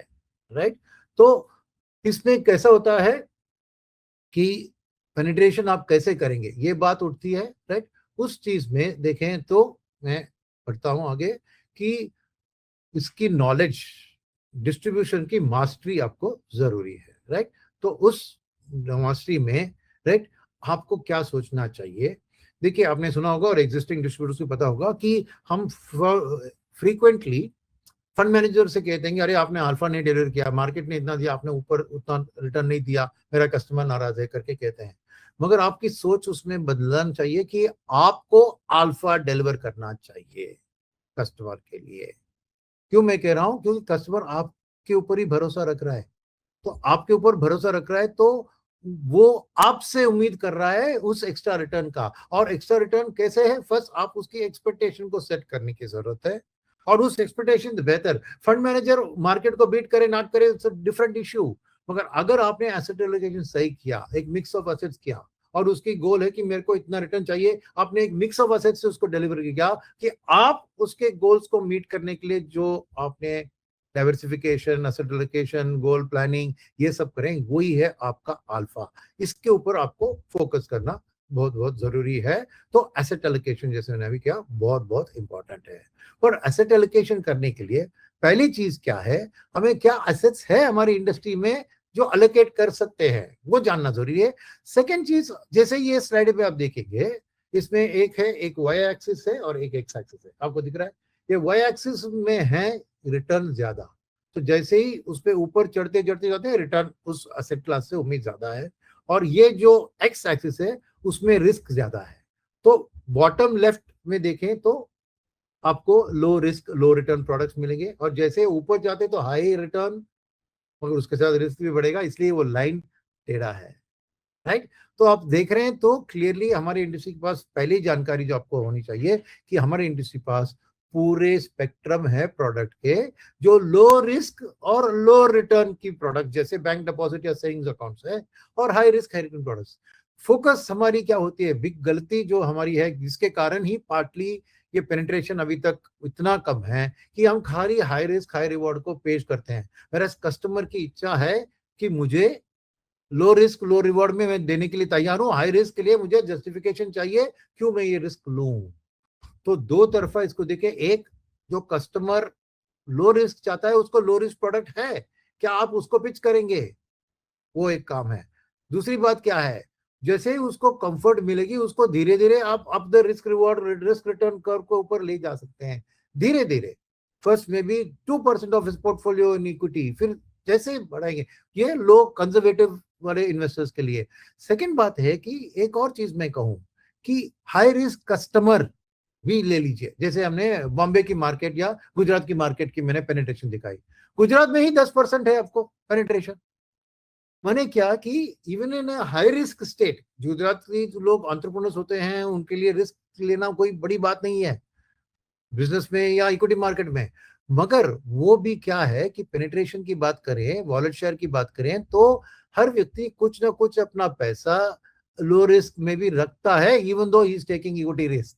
राइट। तो इसमें कैसा होता है कि पेनिट्रेशन आप कैसे करेंगे, ये बात उठती है, राइट। उस चीज में देखें तो मैं पढ़ता हूं आगे कि इसकी नॉलेज डिस्ट्रीब्यूशन की मास्टरी आपको जरूरी है, राइट। तो उस मास्टरी में, राइट, आपको क्या सोचना चाहिए। देखिए आपने सुना होगा और एग्जिस्टिंग डिस्ट्रीब्यूटर्स को पता होगा कि हम फ्रीक्वेंटली फंड मैनेजर से कहते हैं कि अरे आपने अल्फा नहीं डिलीवर किया, मार्केट ने इतना दिया, आपने ऊपर उतना रिटर्न नहीं दिया, मेरा कस्टमर नाराज है करके कहते हैं। मगर आपकी सोच उसमें बदलना चाहिए कि आपको अल्फा डिलीवर करना चाहिए कस्टमर के लिए। क्यों मैं कह रहा हूं, क्योंकि कस्टमर आपके ऊपर ही भरोसा रख रहा है। तो आपके ऊपर भरोसा रख रहा है तो वो आपसे उम्मीद कर रहा है उस एक्स्ट्रा रिटर्न का। और एक्स्ट्रा रिटर्न कैसे है, फर्स्ट आप उसकी एक्सपेक्टेशन को सेट करने की जरूरत है, और उस एक्सपेक्टेशन बेहतर फंड मैनेजर मार्केट को बीट करे ना करे, इट्स डिफरेंट इश्यू। मगर अगर आपने एसेट एलोकेशन सही किया, एक मिक्स ऑफ एसेट्स किया, और उसकी गोल है कि मेरे को इतना रिटर्न चाहिए, आपने एक मिक्स ऑफ एसेट्स से उसको डिलीवर किया कि आप उसके गोल्स को मीट करने के लिए जो आपने diversification, asset allocation, goal planning, ये सब करें, वही है आपका अल्फा। इसके ऊपर आपको फोकस करना बहुत बहुत जरूरी है। तो एसेट एलोकेशन जैसे मैंने अभी किया बहुत बहुत इंपॉर्टेंट है। पर एसेट एलोकेशन करने के लिए पहली चीज क्या है, हमें क्या एसेट्स है हमारी इंडस्ट्री में जो अलोकेट कर सकते हैं, वो जानना जरूरी है। सेकेंड चीज, जैसे ये स्लाइड पे आप देखेंगे, इसमें एक है, एक वाई एक्सिस है और एक एक्स एक्सिस है, आपको दिख रहा है। ये वाई एक्सिस में है रिटर्न ज्यादा, तो जैसे ही उस पे ऊपर चढ़ते चढ़ते जाते हैं, रिटर्न उस एसेट क्लास से उम्मीद ज्यादा है। और ये जो एक्स एक्सिस है उसमें रिस्क ज्यादा है। तो बॉटम लेफ्ट में देखें तो आपको लो रिस्क लो रिटर्न प्रोडक्ट्स मिलेंगे, और जैसे ऊपर जाते तो हाई रिटर्न, मगर उसके साथ रिस्क भी बढ़ेगा, इसलिए वो लाइन टेढ़ा है, राइट। तो आप देख रहे हैं तो क्लियरली हमारी इंडस्ट्री के पास पहली जानकारी जो आपको होनी चाहिए कि हमारी इंडस्ट्री के पास पूरे स्पेक्ट्रम है प्रोडक्ट के, जो लो रिस्क और लो रिटर्न की प्रोडक्ट जैसे बैंक डिपॉजिट या सेविंग्स अकाउंट्स है, और high risk high return products. Focus हमारी क्या होती है, बिग गलती जो हमारी है, जिसके कारण ही पार्टली ये पेनिट्रेशन अभी तक इतना कम है कि हम खाली हाई रिस्क हाई रिवॉर्ड को पेश करते हैं। मेरा कस्टमर की इच्छा है कि मुझे लो रिस्क लो रिवॉर्ड में मैं देने के लिए तैयार हूं, हाई रिस्क के लिए मुझे जस्टिफिकेशन चाहिए क्यों मैं ये रिस्क लूं। तो दो तरफा इसको देखें, एक जो कस्टमर लो रिस्क चाहता है उसको लो रिस्क प्रोडक्ट है, क्या आप उसको पिच करेंगे, वो एक काम है। दूसरी बात क्या है, जैसे ही उसको कंफर्ट मिलेगी उसको धीरे धीरे आप up the risk reward risk return curve को ऊपर ले जा सकते हैं धीरे धीरे। फर्स्ट में भी 2% ऑफ पोर्टफोलियो इन इक्विटी, फिर जैसे ही बढ़ाएंगे, ये लो कंजर्वेटिव वाले इन्वेस्टर्स के लिए। सेकंड बात है कि एक और चीज मैं कहूं कि हाई रिस्क कस्टमर भी ले लीजिए। जैसे हमने बॉम्बे की मार्केट या गुजरात की मार्केट की मैंने पेनिट्रेशन दिखाई, गुजरात में ही 10% है आपको पेनिट्रेशन। माने क्या कि even in high risk state, Gujarat के जो लोग एंटरप्रेन्योर्स होते हैं उनके लिए रिस्क लेना कोई बड़ी बात नहीं है बिजनेस में या इक्विटी मार्केट में। मगर वो भी क्या है कि पेनिट्रेशन की बात करें, वॉलेट शेयर की बात करें, तो हर व्यक्ति कुछ ना कुछ अपना पैसा लो रिस्क में भी रखता है, even though he is taking equity risk.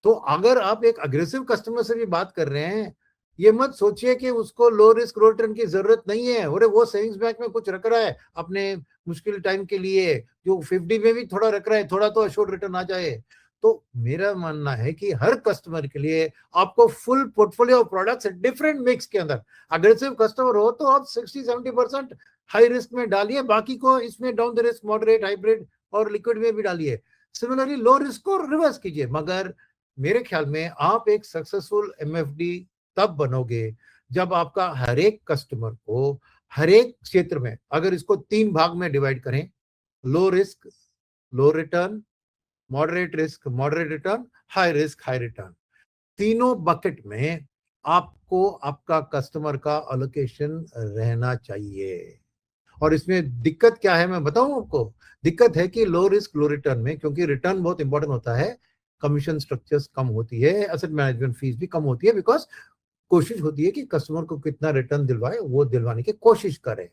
तो अगर आप एक अग्रेसिव कस्टमर से भी बात कर रहे हैं, ये मत सोचिए कि उसको लो रिस्क लो रिटर्न की जरूरत नहीं है, और वो सेविंग्स बैंक में कुछ रख रहा है अपने मुश्किल टाइम के लिए, जो 50 में भी थोड़ा रख रहा है, थोड़ा तो अश्योर्ड रिटर्न आ जाए। तो मेरा मानना है कि हर कस्टमर के लिए आपको full portfolio of products different mix के अंदर, अग्रेसिव कस्टमर हो तो आप 60-70% हाई रिस्क में डालिए, बाकी को इसमें down the risk moderate hybrid और लिक्विड में भी डालिए। सिमिलरली लो रिस्क को रिवर्स कीजिए, मगर मेरे ख्याल में आप एक सक्सेसफुल एमएफडी तब बनोगे जब आपका हर एक कस्टमर को हर एक क्षेत्र में, अगर इसको 3 भाग में डिवाइड करें, low risk low return, moderate risk moderate return, high risk high return, तीनों बकेट में आपको आपका कस्टमर का अलोकेशन रहना चाहिए। और इसमें दिक्कत क्या है मैं बताऊं आपको। दिक्कत है कि लो रिस्क लो रिटर्न में, क्योंकि रिटर्न बहुत इंपॉर्टेंट होता है, कमीशन स्ट्रक्चर्स कम होती है, एसेट मैनेजमेंट फीस भी कम होती है, बिकॉज कोशिश होती है कि कस्टमर को कितना रिटर्न दिलवाए वो दिलवाने की कोशिश करें।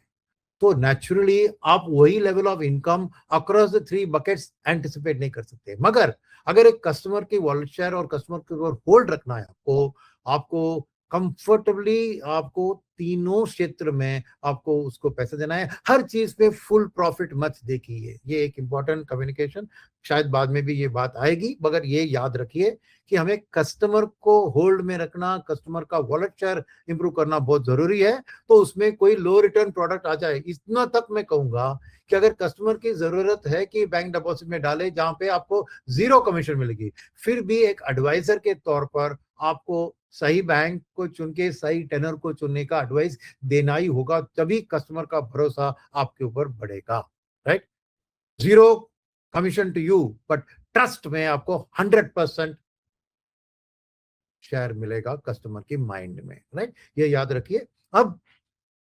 तो नेचुरली आप वही level of income across the 3 buckets anticipate नहीं कर सकते। मगर अगर एक कस्टमर की वॉलेट शेयर और कस्टमर के ऊपर होल्ड रखना है आपको, आपको कंफर्टेबली आपको तीनों क्षेत्र में आपको उसको पैसे देना है, हर चीज पे फुल प्रॉफिट मत देखिए। ये एक इंपॉर्टेंट कम्युनिकेशन, शायद बाद में भी ये बात आएगी, मगर ये याद रखिए कि हमें कस्टमर को होल्ड में रखना, कस्टमर का वॉलेट शेयर इंप्रूव करना बहुत जरूरी है। तो उसमें कोई लो रिटर्न प्रोडक्ट आ जाए, इतना तक मैं कहूंगा कि अगर कस्टमर की जरूरत है कि बैंक डिपॉजिट में डाले जहां पे आपको 0 कमीशन मिलेगी, फिर भी एक एडवाइजर के तौर पर आपको सही बैंक को चुन के सही टेनर को चुनने का एडवाइस देना ही होगा, तभी कस्टमर का भरोसा आपके ऊपर बढ़ेगा। Right, 0 commission to you, but trust में आपको 100% शेयर मिलेगा कस्टमर की माइंड में। राइट, ये याद रखिए। अब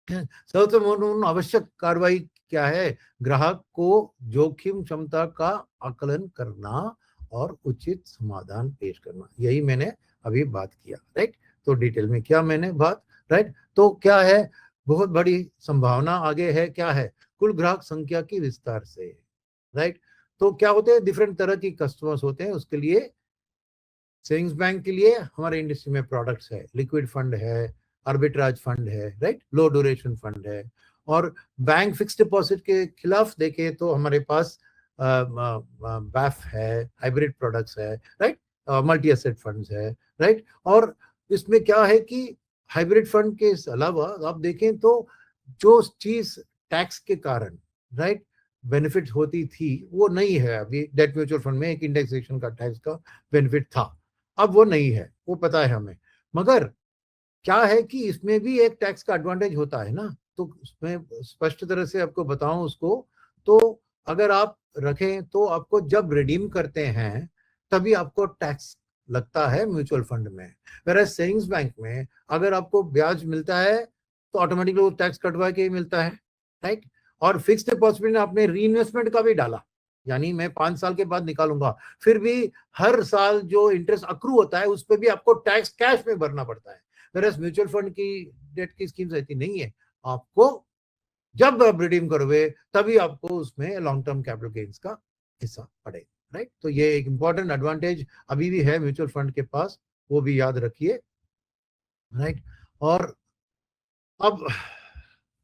सबसे महत्वपूर्ण आवश्यक कार्रवाई क्या है? ग्राहक को जोखिम क्षमता का आकलन करना और उचित समाधान पेश करना, यही मैंने अभी बात किया। राइट, तो डिटेल में क्या मैंने बात, राइट, तो क्या है, बहुत बड़ी संभावना आगे है, क्या है, कुल ग्राहक संख्या की विस्तार से। राइट, तो क्या होते हैं, डिफरेंट तरह की कस्टमर्स होते हैं। उसके लिए सेविंग्स बैंक के लिए हमारे इंडस्ट्री में प्रोडक्ट्स है, लिक्विड फंड है, आर्बिट्राज फंड है, राइट, लो ड्यूरेशन फंड है। और बैंक फिक्स डिपॉजिट के खिलाफ देखें तो हमारे पास बैफ है, हाइब्रिड प्रोडक्ट्स है, राइट, मल्टी एसेट फंड्स है, राइट। और इसमें क्या है कि हाइब्रिड फंड के अलावा आप देखें तो जो चीज टैक्स के कारण, राइट, बेनिफिट होती थी वो नहीं है अभी। डेट म्यूचुअल फंड में एक इंडेक्सेशन का टैक्स का बेनिफिट था, अब वो नहीं है, वो पता है हमें। मगर क्या है कि इसमें भी एक टैक्स का एडवांटेज होता है ना, तो उसमें स्पष्ट तरह से आपको बताऊं उसको, तो अगर आप रखें तो आपको जब रिडीम करते हैं तभी आपको टैक्स लगता है म्यूचुअल फंड में। वेराज सेविंग्स बैंक में अगर आपको ब्याज मिलता है तो ऑटोमेटिकली वो टैक्स कटवा के ही मिलता है। राइट, और फिक्स्ड डिपॉजिट में आपने री इन्वेस्टमेंट का भी डाला, यानी मैं 5 साल के बाद निकालूंगा, फिर भी हर साल जो इंटरेस्ट अक्रू होता है उस पर भी आपको टैक्स कैश में भरना पड़ता है। वेराज म्यूचुअल फंड की डेट की स्कीम्स ऐसी नहीं है, आपको जब आप रिडीम करोगे तभी आपको उसमें लॉन्ग टर्म कैपिटल गेन्स का हिस्सा पड़ेगा। राइट, तो ये एक इंपॉर्टेंट एडवांटेज अभी भी है म्यूचुअल फंड के पास, वो भी याद रखिए। राइट, और अब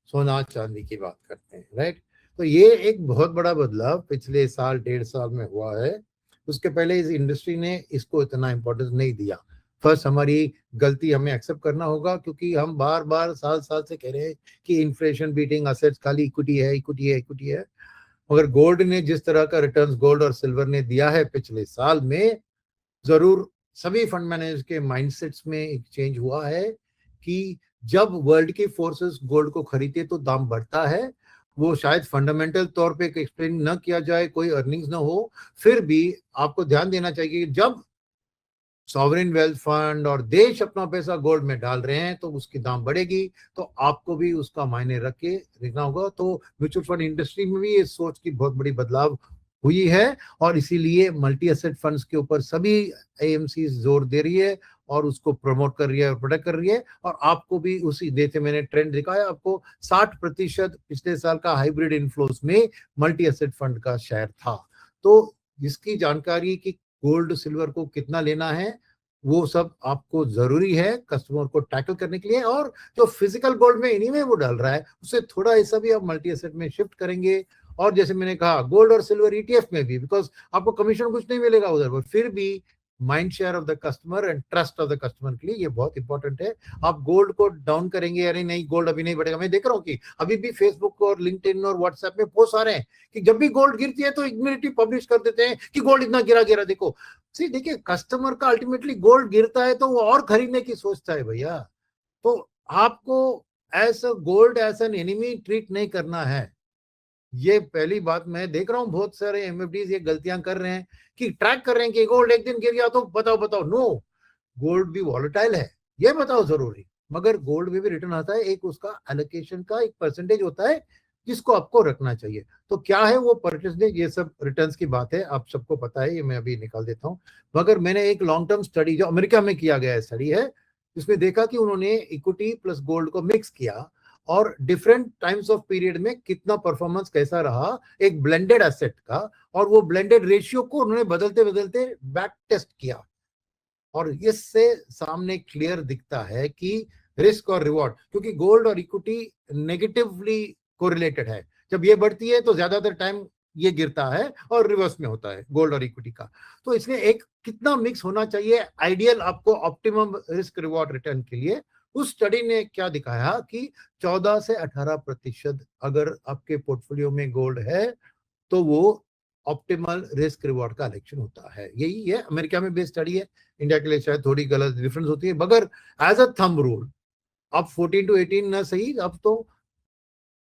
सोना चांदी की बात करते हैं। राइट, तो ये एक बहुत बड़ा बदलाव पिछले साल 1.5 साल में हुआ है। उसके पहले इस इंडस्ट्री ने इसको इतना इंपॉर्टेंस नहीं दिया। फर्स्ट हमारी गलती हमें एक्सेप्ट करना होगा, क्योंकि हम बार बार साल साल से कह रहे हैं कि इन्फ्लेशन बीटिंग असेट्स खाली इक्विटी है, इक्विटी है, इक्विटी है। मगर गोल्ड ने जिस तरह का रिटर्न्स गोल्ड और सिल्वर ने दिया है पिछले साल में, जरूर सभी फंड मैनेजर के माइंडसेट्स में एक चेंज हुआ है कि जब वर्ल्ड की फोर्सेस गोल्ड को खरीदते तो दाम बढ़ता है। वो शायद फंडामेंटल तौर पे एक्सप्लेन न किया जाए, कोई अर्निंग्स ना हो, फिर भी आपको ध्यान देना चाहिए कि जब सॉवरेन वेल्थ फंड और देश अपना पैसा गोल्ड में डाल रहे हैं तो उसकी दाम बढ़ेगी, तो आपको भी उसका मायने रख के देखना होगा। तो म्यूचुअल फंड इंडस्ट्री में भी ये सोच की बहुत बड़ी बदलाव हुई है, और इसीलिए मल्टी एसेट फंड्स के ऊपर सभी एएमसी जोर दे रही है और उसको प्रमोट कर रही है और प्रोटेक्ट कर रही है। और आपको भी उसी देते मैंने ट्रेंड दिखाया आपको, 60% पिछले साल का हाइब्रिड इनफ्लोस में मल्टी एसेट फंड का शेयर था। तो जिसकी जानकारी की गोल्ड सिल्वर को कितना लेना है वो सब आपको जरूरी है कस्टमर को टैकल करने के लिए। और जो फिजिकल गोल्ड में इन्हीं में वो डाल रहा है उससे थोड़ा ऐसा भी आप मल्टी एसेट में शिफ्ट करेंगे। और जैसे मैंने कहा गोल्ड और सिल्वर ईटीएफ में भी, बिकॉज आपको कमीशन कुछ नहीं मिलेगा उधर पर, फिर भी mind share of the customer and trust of the customer के लिए ये बहुत इंपॉर्टेंट है। आप गोल्ड को डाउन करेंगे, अरे नहीं गोल्ड अभी नहीं बढ़ेगा। मैं देख रहा हूँ कि अभी भी फेसबुक और लिंक्डइन और व्हाट्सएप में पोस्ट आ रहे हैं कि जब भी गोल्ड गिरती है तो इमीडिएटली पब्लिश कर देते हैं कि गोल्ड इतना गिरा गिरा। देखो सी, देखिए कस्टमर का अल्टीमेटली गोल्ड गिरता है तो वो और खरीदने की सोचता है भैया। तो आपको as gold as an enemy treat नहीं करना है। ये पहली बात। मैं देख रहा हूँ बहुत सारे एमएफडीज ये गलतियां कर रहे हैं कि ट्रैक कर रहे हैं कि गोल्ड एक दिन गिर गया तो बताओ बताओ। नो, गोल्ड भी वॉलेटाइल है ये बताओ जरूरी, मगर गोल्ड में भी रिटर्न आता है। एक उसका एलोकेशन का एक परसेंटेज होता है जिसको आपको रखना चाहिए। तो क्या है वो परसेंटेज, ये सब रिटर्न्स की बात है, आप सबको पता है, ये मैं अभी निकाल देता हूँ। मगर मैंने एक लॉन्ग टर्म स्टडी जो अमेरिका में किया गया स्टडी है, जिसमें देखा कि उन्होंने इक्विटी प्लस गोल्ड को मिक्स किया और डिफरेंट टाइम्स ऑफ पीरियड में कितना परफॉर्मेंस कैसा रहा एक ब्लेंडेड एसेट का, और वो ब्लेंडेड रेशियो को उन्होंने बदलते बदलते बैक टेस्ट किया। और इससे सामने क्लियर दिखता है कि रिस्क और रिवॉर्ड, क्योंकि गोल्ड और इक्विटी नेगेटिवली कोरिलेटेड है। जब ये बढ़ती है तो ज्यादातर टाइम ये गिरता है और रिवर्स में होता है गोल्ड और इक्विटी का। तो इसलिए एक कितना मिक्स होना चाहिए आइडियल आपको ऑप्टिमम रिस्क रिवॉर्ड रिटर्न के लिए। उस स्टडी ने क्या दिखाया कि 14 से 18% अगर आपके पोर्टफोलियो में गोल्ड है तो वो ऑप्टिमल रिस्क रिवॉर्ड का इलेक्शन होता है। यही है, अमेरिका में बेस्ड स्टडी है, इंडिया के लिए शायद थोड़ी गलत डिफरेंस होती है, मगर एज अ थंब रूल अब 14 to 18 ना सही, अब तो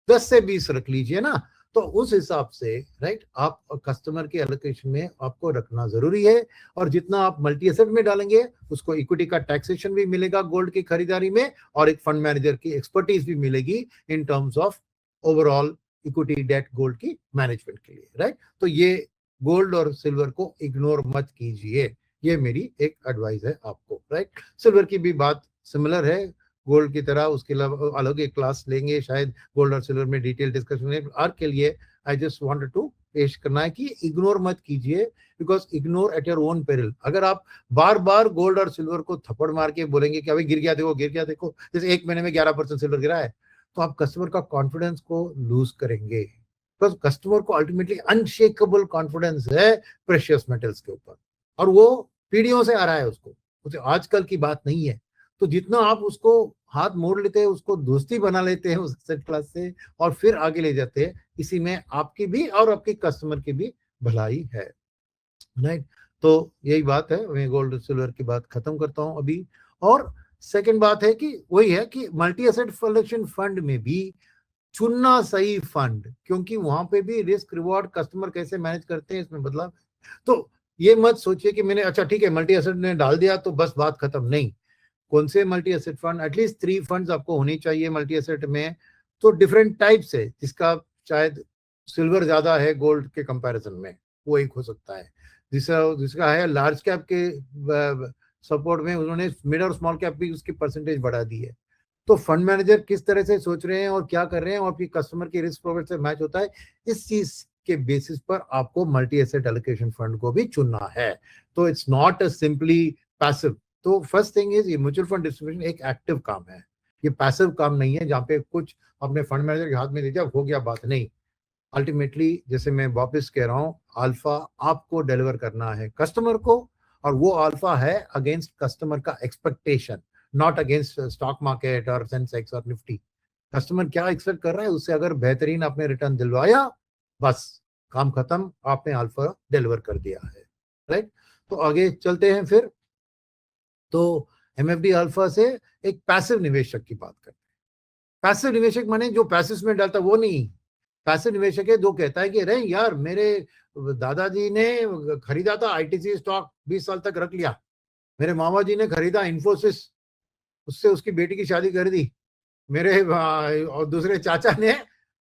10 से 20 रख लीजिए ना। तो उस हिसाब से राइट आप कस्टमर के एलोकेशन में आपको रखना जरूरी है। और जितना आप मल्टी एसेट में डालेंगे उसको इक्विटी का टैक्सेशन भी मिलेगा गोल्ड की खरीदारी में, और एक फंड मैनेजर की एक्सपर्टीज भी मिलेगी in terms of overall equity debt gold की मैनेजमेंट के लिए, राइट। तो ये गोल्ड और सिल्वर को इग्नोर मत कीजिए, ये मेरी एक एडवाइस है आपको, राइट। सिल्वर की भी बात सिमिलर है गोल्ड की तरह, उसके अलावा अलग एक क्लास लेंगे शायद गोल्ड और सिल्वर में डिटेल डिस्कशन में। आर के लिए आई जस्ट वांटेड टू पेश करना है कि इग्नोर मत कीजिए, because ignore at your own peril. अगर आप बार बार गोल्ड और सिल्वर को थप्पड़ मार के बोलेंगे कि अभी गिर गया देखो गिर गया देखो, जैसे एक महीने में 11% सिल्वर गिरा है, तो आप कस्टमर का कॉन्फिडेंस को लूज करेंगे। बिकॉज कस्टमर को अल्टीमेटली अनशेकेबल कॉन्फिडेंस है प्रेशियस मेटल्स के ऊपर, और वो पीढ़ियों से आ रहा है उसको, उसे आजकल की बात नहीं है। तो जितना आप उसको हाथ मोड़ लेते हैं, उसको दोस्ती बना लेते हैं उस एसेट क्लास से और फिर आगे ले जाते हैं, इसी में आपकी भी और आपके कस्टमर की भी भलाई है, राइट। तो यही बात है, मैं गोल्ड सिल्वर की बात खत्म करता हूं अभी। और सेकंड बात है कि वही है कि मल्टी एसेट फॉलोशन फंड में भी चुनना सही फंड, क्योंकि वहां पे भी रिस्क रिवॉर्ड कस्टमर कैसे मैनेज करते हैं इसमें बदलाव। तो ये मत सोचिए कि मैंने अच्छा ठीक है मल्टी एसेट ने डाल दिया तो बस बात खत्म, नहीं। कौन से multi asset fund, at least 3 funds आपको होनी चाहिए मल्टी एसेट में। तो डिफरेंट टाइप्स है, जिसका शायद सिल्वर ज्यादा है गोल्ड के कंपैरिजन में, वो एक हो सकता है। जिसका है लार्ज कैप के सपोर्ट में उन्होंने मिड और स्मॉल कैप भी उसकी परसेंटेज बढ़ा दी है। तो फंड मैनेजर किस तरह से सोच रहे हैं और क्या कर रहे हैं और आपकी कस्टमर की रिस्क प्रोफाइल से मैच होता है, इस चीज के बेसिस पर आपको मल्टी एसेट एलोकेशन फंड को भी चुनना है। तो it's not a simply passive. तो फर्स्ट थिंग इज ये म्यूचुअल फंड डिस्ट्रीब्यूशन एक एक्टिव काम है, ये पैसिव काम नहीं है जहाँ पे कुछ अपने फंड मैनेजर के हाथ में दे दिया हो गया बात, नहीं। अल्टीमेटली जैसे मैं वापस कह रहा हूँ, अल्फा आपको डिलीवर करना है कस्टमर को, और वो अल्फा है अगेंस्ट कस्टमर का expectation, not against stock market और सेंसेक्स और निफ्टी। कस्टमर क्या एक्सपेक्ट कर रहा है, उससे अगर बेहतरीन आपने रिटर्न दिलवाया, बस काम खत्म, आपने अल्फा डिलीवर कर दिया है, राइट। तो आगे चलते हैं फिर। तो एमएफडी अल्फा से एक पैसिव निवेशक की बात करते हैं। पैसिव निवेशक माने जो पैसिव में डालता वो नहीं, पैसिव निवेशक है जो कहता है कि अरे यार मेरे दादाजी ने खरीदा था आईटीसी स्टॉक 20 साल तक रख लिया, मेरे मामा जी ने खरीदा इन्फोसिस, उससे उसकी बेटी की शादी कर दी, मेरे और दूसरे चाचा ने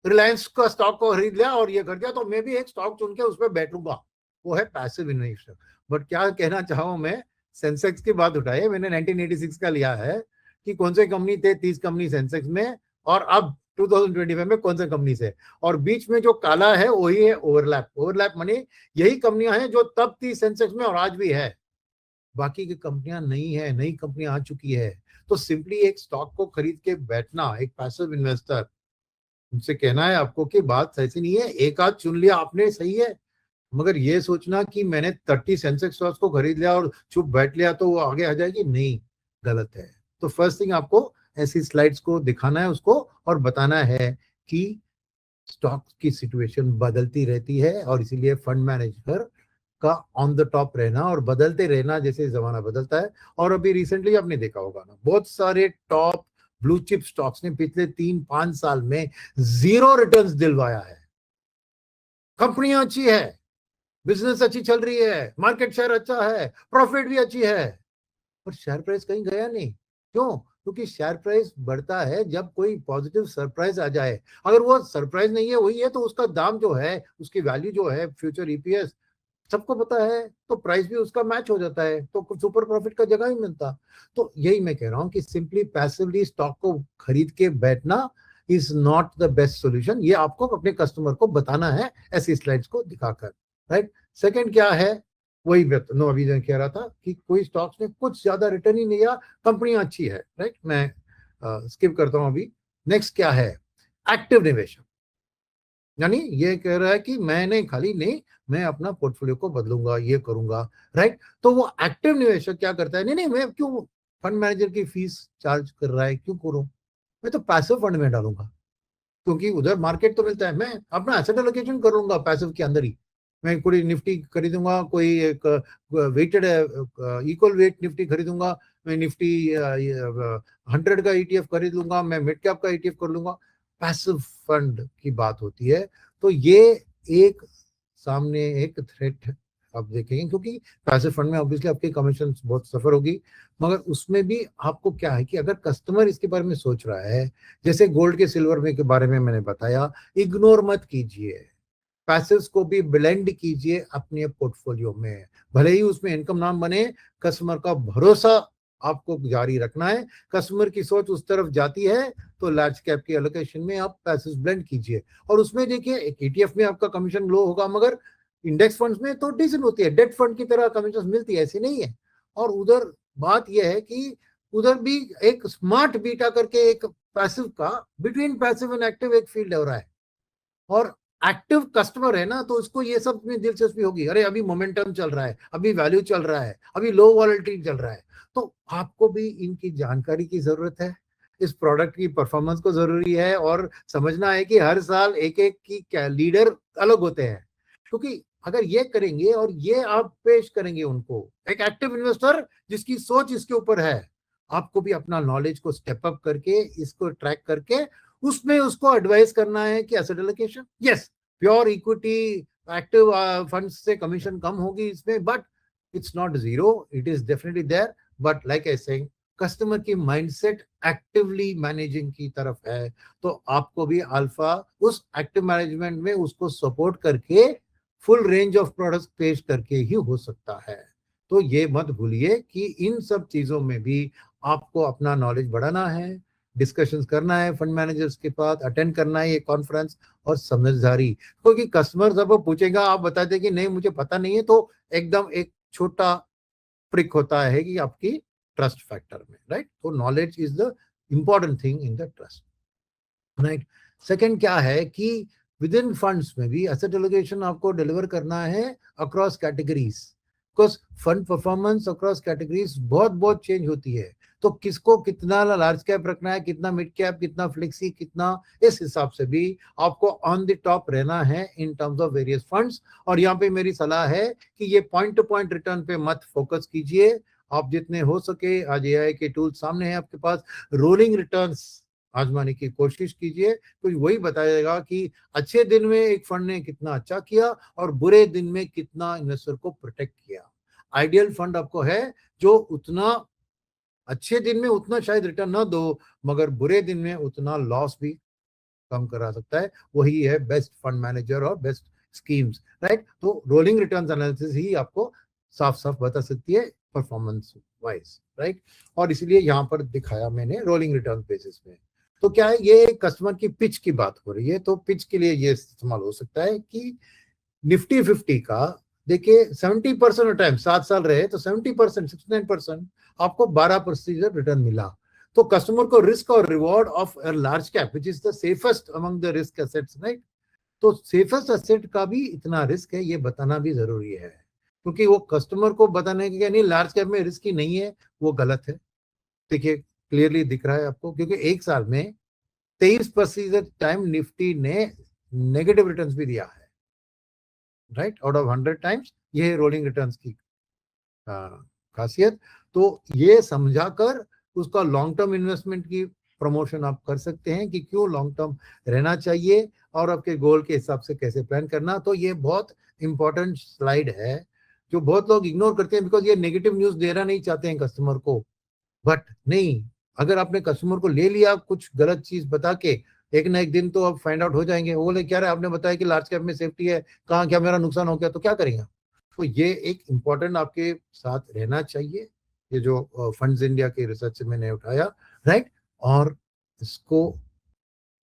रिलायंस का स्टॉक को खरीद लिया और ये कर दिया, तो मैं भी एक स्टॉक चुन के उस पर बैठूंगा। वो है पैसिव इन्वेस्टर। बट क्या कहना चाहूँ मैं, सेंसेक्स की बात उठाई, मैंने 1986 का लिया है कि कौन से कंपनी थे 30 कंपनी सेंसेक्स में, और अब 2025 में कौन से कंपनी से, और बीच में जो काला है वही है ओवरलैप। ओवरलैप माने यही कंपनियां हैं जो तब थी सेंसेक्स में और आज भी है, बाकी की कंपनियां नहीं है, नई कंपनियां आ चुकी है। तो सिंपली एक स्टॉक को खरीद के बैठना, एक पैसिव इन्वेस्टर, उनसे कहना है आपको कि बात ऐसी नहीं है, एक आध चुन लिया आपने सही है, मगर ये सोचना कि मैंने 30 सेंसेक्स स्टॉक्स को खरीद लिया और चुप बैठ लिया तो वो आगे आ जाएगी, नहीं, गलत है। तो फर्स्ट थिंग आपको ऐसी स्लाइड्स को दिखाना है उसको और बताना है कि स्टॉक की सिचुएशन बदलती रहती है और इसीलिए फंड मैनेजर का ऑन द टॉप रहना और बदलते रहना जैसे जमाना बदलता है। और अभी रिसेंटली आपने देखा होगा ना, बहुत सारे टॉप ब्लू चिप स्टॉक्स ने पिछले 3-5 साल में 0 रिटर्न्स दिलवाया है। कंपनियां अच्छी है, बिजनेस अच्छी चल रही है, मार्केट शेयर अच्छा है, प्रॉफिट भी अच्छी है, पर शेयर प्राइस कहीं गया नहीं। क्यों? क्योंकि शेयर प्राइस बढ़ता है जब कोई पॉजिटिव सरप्राइज आ जाए। अगर वो सरप्राइज नहीं है, वही है, तो उसका दाम जो है, उसकी वैल्यू जो है, फ्यूचर ईपीएस सबको पता है, तो प्राइस भी उसका मैच हो जाता है, तो सुपर प्रॉफिट का जगह ही मिलता। तो यही मैं कह रहा हूं कि सिंपली पैसिवली स्टॉक को खरीद के बैठना is not the best solution. ये आपको अपने कस्टमर को बताना है ऐसी स्लाइड्स को दिखाकर, राइट। सेकंड क्या है, वही नो अभी जो कह रहा था कि कोई स्टॉक्स ने कुछ ज्यादा रिटर्न ही नहीं दिया, कंपनी अच्छी है, राइट। मैं स्किप करता हूं अभी। नेक्स्ट क्या है, एक्टिव निवेशक, यानी ये कह रहा है कि मैंने खाली नहीं, मैं अपना पोर्टफोलियो को बदलूंगा, ये करूंगा, राइट। तो वो एक्टिव निवेशक क्या करता है, नहीं नहीं मैं क्यों फंड मैनेजर की फीस चार्ज कर रहा है, क्यों करूं, मैं तो पैसिव फंड में डालूंगा, क्योंकि उधर मार्केट तो मिलता है, मैं अपना एसेट एलोकेशन कर लूंगा पैसिव के अंदर ही। मैं कोई निफ्टी खरीदूंगा, कोई एक वेटेड इक्वल वेट निफ्टी खरीदूंगा, मैं निफ्टी 100 का ईटीएफ खरीद लूंगा, मैं मिड कैप का ईटीएफ कर लूंगा। पैसिव फंड की बात होती है। तो ये एक सामने एक थ्रेट आप देखेंगे, क्योंकि पैसिव फंड में ऑब्वियसली आपकी कमीशन बहुत सफर होगी, मगर उसमें भी आपको क्या है कि अगर कस्टमर इसके बारे में सोच रहा है, जैसे गोल्ड के सिल्वर में के बारे में मैंने बताया, इग्नोर मत कीजिए, पैसिव्स को भी ब्लेंड कीजिए अपने पोर्टफोलियो में। भले ही उसमें इनकम ना बने, कस्टमर का भरोसा आपको जारी रखना है। कस्टमर की सोच उस तरफ जाती है तो लार्ज कैप की एलोकेशन में आप पैसिव्स ब्लेंड कीजिए। और उसमें देखिए, एक ईटीएफ में आपका कमीशन लो होगा, मगर इंडेक्स फंड्स में तो डिसेंट होती है, डेट फंड की तरह कमीशन मिलती है, ऐसी नहीं है। और उधर बात यह है कि उधर भी एक स्मार्ट बीटा करके एक पैसिव का, बिटवीन पैसिव एंड एक्टिव एक फील्ड हो रहा है। और एक्टिव कस्टमर है ना, तो उसको ये सब में दिलचस्पी होगी, अरे अभी मोमेंटम चल रहा है, अभी वैल्यू चल रहा है, अभी लो वॉलेटिलिटी चल रहा है। तो आपको भी इनकी जानकारी की जरूरत है, इस प्रोडक्ट की परफॉर्मेंस को जरूरी है, और समझना है कि हर साल एक एक की क्या लीडर अलग होते हैं। क्योंकि अगर ये करेंगे और ये आप पेश करेंगे उनको, एक एक्टिव इन्वेस्टर जिसकी सोच इसके ऊपर है, आपको भी अपना नॉलेज को स्टेप अप करके, इसको ट्रैक करके उसमें उसको एडवाइस करना है कि asset allocation, yes, pure equity active funds से कमीशन कम होगी इसमें, but it's not zero, it is definitely there. But like I saying, customer की माइंडसेट एक्टिवली मैनेजिंग की तरफ है, तो आपको भी अल्फा उस एक्टिव मैनेजमेंट में उसको सपोर्ट करके फुल रेंज ऑफ प्रोडक्ट्स पेश करके ही हो सकता है। तो ये मत भूलिए कि इन सब चीजों में भी आपको अपना नॉलेज बढ़ाना है, डिस्कशंस करना है, फंड मैनेजर्स के पास अटेंड करना है ये कॉन्फ्रेंस, और समझदारी, क्योंकि कस्टमर जब पूछेगा, आप बता दें कि नहीं मुझे पता नहीं है, तो एकदम एक छोटा प्रिक होता है कि आपकी ट्रस्ट फैक्टर में, राइट। तो knowledge is the important thing in the trust, right. Second क्या है कि विद इन फंड्स में भी एसेट एलोकेशन आपको डिलीवर करना है across categories, because fund performance across categories बहुत बहुत चेंज होती है। तो किसको कितना लार्ज कैप रखना है, कितना मिड कैप, कितना फ्लेक्सी, कितना, इस हिसाब से भी आपको ऑन द टॉप रहना है in terms of various funds. और यहाँ पे मेरी सलाह है कि ये पॉइंट टू पॉइंट रिटर्न पे मत फोकस कीजिए, आप जितने हो सके, आज एआई के टूल सामने है आपके पास, रोलिंग रिटर्न्स आजमाने की कोशिश कीजिए, तो वही बताएगा कि अच्छे दिन में एक फंड ने कितना अच्छा किया और बुरे दिन में कितना इन्वेस्टर को प्रोटेक्ट किया। आइडियल फंड आपको है जो उतना अच्छे दिन में उतना शायद रिटर्न ना दो, मगर बुरे दिन में उतना लॉस भी कम करा सकता है, वही है बेस्ट फंड मैनेजर और बेस्ट स्कीम्स, राइट। तो रोलिंग रिटर्न्स एनालिसिस ही आपको साफ साफ बता सकती है परफॉर्मेंस वाइज, राइट। और इसलिए यहाँ पर दिखाया मैंने रोलिंग रिटर्न बेसिस में। तो क्या है, ये कस्टमर की पिच की बात हो रही है, तो पिच के लिए ये इस्तेमाल हो सकता है कि निफ्टी 50 का देखिए 70% टाइम 7 साल रहे तो 70%, 69% आपको 12% रिटर्न मिला। तो कस्टमर को रिस्क और reward of large cap which is the safest among the risk assets, right, तो सेफेस्ट एसेट का भी इतना रिस्क है, ये बताना भी जरूरी है, क्योंकि वो कस्टमर को बताने के नहीं लार्ज कैप में रिस्क ही नहीं है, वो गलत है। देखिए क्लियरली दिख रहा है आपको, क्योंकि एक साल में 23% टाइम निफ्टी ने नेगेटिव रिटर्न्स भी दिया है, राइट, आउट ऑफ 100 टाइम्स। ये रोलिंग रिटर्न्स की खासियत। तो ये समझाकर उसका लॉन्ग टर्म इन्वेस्टमेंट की प्रमोशन आप कर सकते हैं कि क्यों लॉन्ग टर्म रहना चाहिए और आपके गोल के हिसाब से कैसे प्लान करना। तो ये बहुत इंपॉर्टेंट स्लाइड है जो बहुत लोग इग्नोर करते हैं, बिकॉज ये नेगेटिव न्यूज देना नहीं चाहते हैं कस्टमर को। बट नहीं, अगर आपने कस्टमर को ले लिया कुछ गलत चीज बता के, एक ना एक दिन तो आप फाइंड आउट हो जाएंगे। वो बोले क्या रहे, आपने बताया कि लार्ज कैप में सेफ्टी है, कहाँ क्या मेरा नुकसान हो गया, तो क्या करेंगे। तो ये एक इम्पोर्टेंट आपके साथ रहना चाहिए, ये जो फंड्स इंडिया के रिसर्च से मैंने उठाया, राइट। और इसको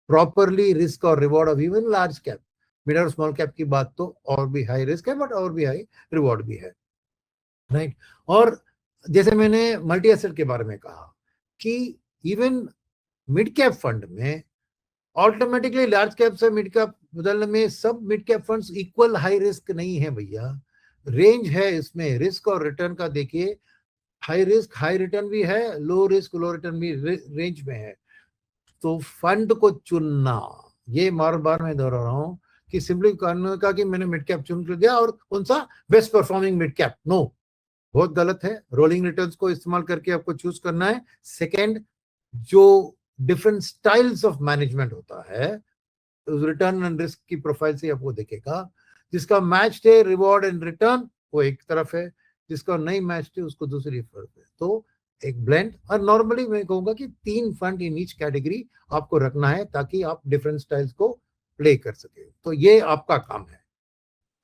प्रॉपरली रिस्क और reward of even large cap, mid और स्मॉल कैप की बात तो और भी हाई रिस्क है बट और भी हाई रिवॉर्ड भी है, राइट। और जैसे मैंने मल्टी एसेट के बारे में कहा कि इवन मिड कैप फंड में ऑटोमेटिकली लार्ज कैप से मिड कैप बदलने में सब mid cap funds equal high risk नहीं है भैया, रेंज है इसमें रिस्क और रिटर्न का। देखिए हाई रिस्क हाई रिटर्न भी है, लो रिस्क लो रिटर्न भी रेंज में है। तो फंड को चुनना, ये बार बार मैं दोहरा रहा हूं कि सिंपली कहने का कि मैंने मिड कैप चुन लिया और कौन सा best performing mid cap, no, बहुत गलत है। रोलिंग रिटर्न्स को इस्तेमाल करके आपको चूज करना है। सेकेंड, जो डिफरेंट स्टाइल्स ऑफ मैनेजमेंट होता है रिटर्न एंड रिस्क की प्रोफाइल से आपको देखेगा। जिसका मैच है रिवॉर्ड एंड रिटर्न वो एक तरफ है, जिसका नहीं मैच है उसको दूसरी तरफ है। तो एक ब्लेंड, और नॉर्मली मैं कहूंगा कि 3 फंड इन ईच कैटेगरी आपको रखना है ताकि आप डिफरेंट स्टाइल्स को प्ले कर सके। तो ये आपका काम है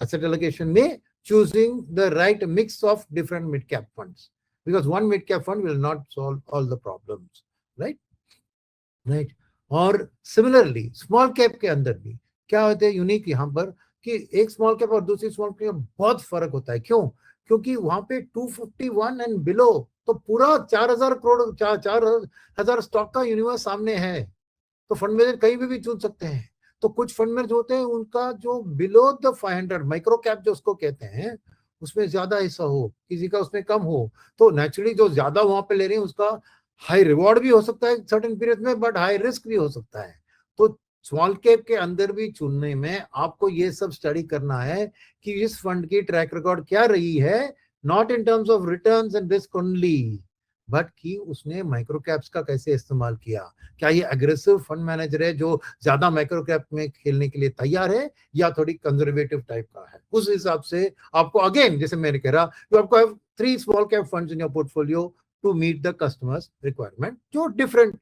एसेट एलोकेशन में, choosing the right mix of different mid cap funds, because one mid cap fund will not solve all the problems, right? Right. और सिमिलरली स्मॉल कैप के अंदर भी क्या होता है यूनिक यहाँ पर कि एक स्मॉल कैप और दूसरी स्मॉल कैप बहुत फर्क होता है। क्यों? क्योंकि वहां पे 251 एंड बिलो तो पूरा 4,000 करोड़ 4,000 स्टॉक का यूनिवर्स सामने है। तो फंड मैनेजर कहीं भी चुन सकते हैं। तो कुछ फंड मैनेजर होते हैं उनका जो बिलो द 500 माइक्रो कैप जो उसको कहते हैं उसमें ज्यादा हिस्सा हो, किसी का उसमें कम हो, तो नेचुरली जो ज्यादा वहां पे ले रहे हैं उसका हाई रिवॉर्ड भी हो सकता है सर्टेन पीरियड में, बट हाई रिस्क भी हो सकता है। तो स्मॉल कैप के अंदर भी चुनने में आपको ये सब स्टडी करना है कि इस फंड की ट्रैक रिकॉर्ड क्या रही है, not in terms of returns and risk only, but कि उसने माइक्रो कैप्स का कैसे इस्तेमाल किया। क्या ये एग्रेसिव फंड मैनेजर है जो ज्यादा माइक्रो कैप में खेलने के लिए तैयार है, या थोड़ी कंजर्वेटिव टाइप का है। उस हिसाब से आपको अगेन जैसे मैंने कह रहा, यू आपको have 3 small cap funds in your portfolio to meet the customers requirement, जो डिफरेंट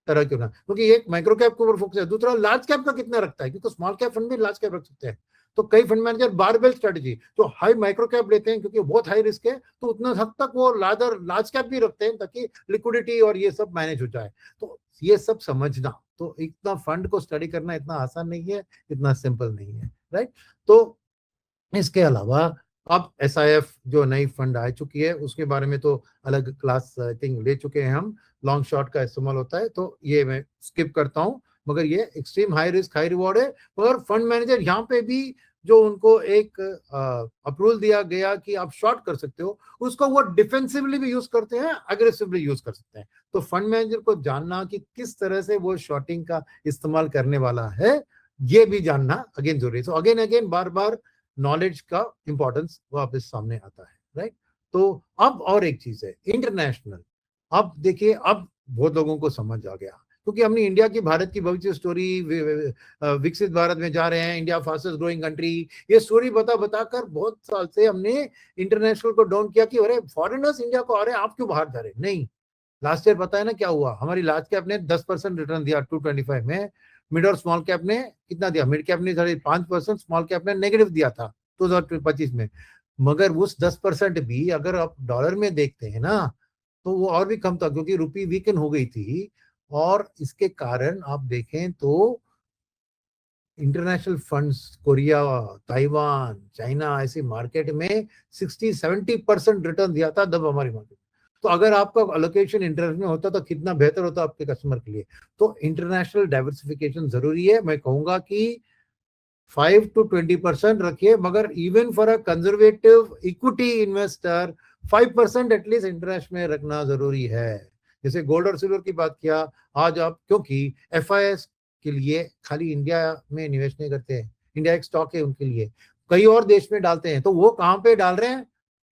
तरह के ना, क्योंकि एक माइक्रो कैप के ऊपर फोकस है, दूसरा लार्ज कैप का कितना रखता है, क्योंकि स्मॉल कैप फंड भी लार्ज कैप रख सकते हैं। तो कई फंड मैनेजर बारबेल स्ट्रेटजी जो हाई माइक्रो कैप लेते हैं क्योंकि बहुत हाई रिस्क है, तो उतना हद तक वो लार्ज कैप भी रखते हैं ताकि लिक्विडिटी और ये सब मैनेज हो जाए। तो ये सब समझना, तो इतना फंड को स्टडी करना इतना आसान नहीं है, इतना सिंपल नहीं है, राइट। तो इसके अलावा अब SIF जो नई फंड आ चुकी है उसके बारे में तो अलग क्लास आई थिंक ले चुके हैं हम, लॉन्ग शॉर्ट का इस्तेमाल होता है तो ये मैं स्किप करता हूं। मगर ये extreme high risk high reward है। मगर फंड मैनेजर यहाँ पे भी जो उनको एक अप्रूवल दिया गया कि आप शॉर्ट कर सकते हो, उसको वो डिफेंसिवली भी यूज करते हैं, अग्रेसिवली यूज कर सकते हैं। तो फंड मैनेजर को जानना कि किस तरह से वो शॉर्टिंग का इस्तेमाल करने वाला है, ये भी जानना अगेन जरूरी है। तो अगेन अगेन बार बार नॉलेज का इंपॉर्टेंस वापस सामने आता है, राइट। तो अब और एक चीज है इंटरनेशनल। अब देखिए अब बहुत लोगों को समझ आ गया, क्योंकि हमने इंडिया की भारत की भविष्य स्टोरी, विकसित भारत में जा रहे हैं, इंडिया फास्टेस्ट ग्रोइंग कंट्री, ये स्टोरी बता बताकर बहुत साल से हमने इंटरनेशनल को डाउन किया कि अरे फॉरेनर्स इंडिया को आ रहे हैं, आप क्यों बाहर जा रहे हैं। नहीं, लास्ट ईयर पता है ना क्या हुआ, हमारी लार्ज कैप ने 10% रिटर्न दिया 225 में, मिड और स्मॉल कैप ने कितना दिया, मिड कैप ने 5%, स्मॉल कैप ने नेगेटिव दिया था 2025 में। मगर उस 10% भी अगर आप डॉलर में देखते हैं ना तो वो और भी कम था, क्योंकि रुपी वीकन हो गई थी। और इसके कारण आप देखें तो international funds Korea, Taiwan, China ऐसी मार्केट में 60-70% रिटर्न दिया था तब हमारी मार्केट। तो अगर आपका अलोकेशन इंटरनेशनल में होता तो कितना बेहतर होता आपके कस्टमर के लिए। तो इंटरनेशनल डाइवर्सिफिकेशन जरूरी है। मैं कहूंगा कि 5 to 20% रखिए, मगर even for a conservative equity investor 5% at least interest में रखना जरूरी है। जैसे गोल्ड और सिल्वर की बात किया आज आप, क्योंकि एफआईएस के लिए खाली इंडिया में निवेश नहीं करते हैं, इंडिया एक स्टॉक है उनके लिए, कई और देश में डालते हैं, तो वो कहाँ पे डाल रहे हैं,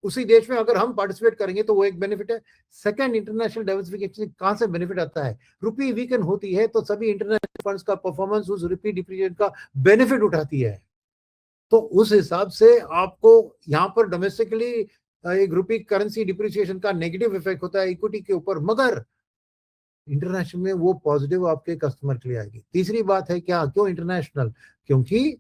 उसी देश में अगर हम पार्टिसिपेट करेंगे तो वो एक बेनिफिट है। सेकंड, इंटरनेशनल डाइवर्सिफिकेशन कहाँ से बेनिफिट आता है, रुपी वीकन होती है तो सभी इंटरनेशनल फंड्स का परफॉर्मेंस उस रुपी डिप्रिसिएशन का बेनिफिट उठाती है। तो उस हिसाब से आपको यहाँ पर डोमेस्टिकली एक रुपी करेंसी डिप्रिसिएशन का नेगेटिव इफेक्ट होता है इक्विटी के ऊपर, मगर इंटरनेशनल में वो पॉजिटिव आपके कस्टमर के लिए आएगी। तीसरी बात है क्या, क्यों इंटरनेशनल, क्योंकि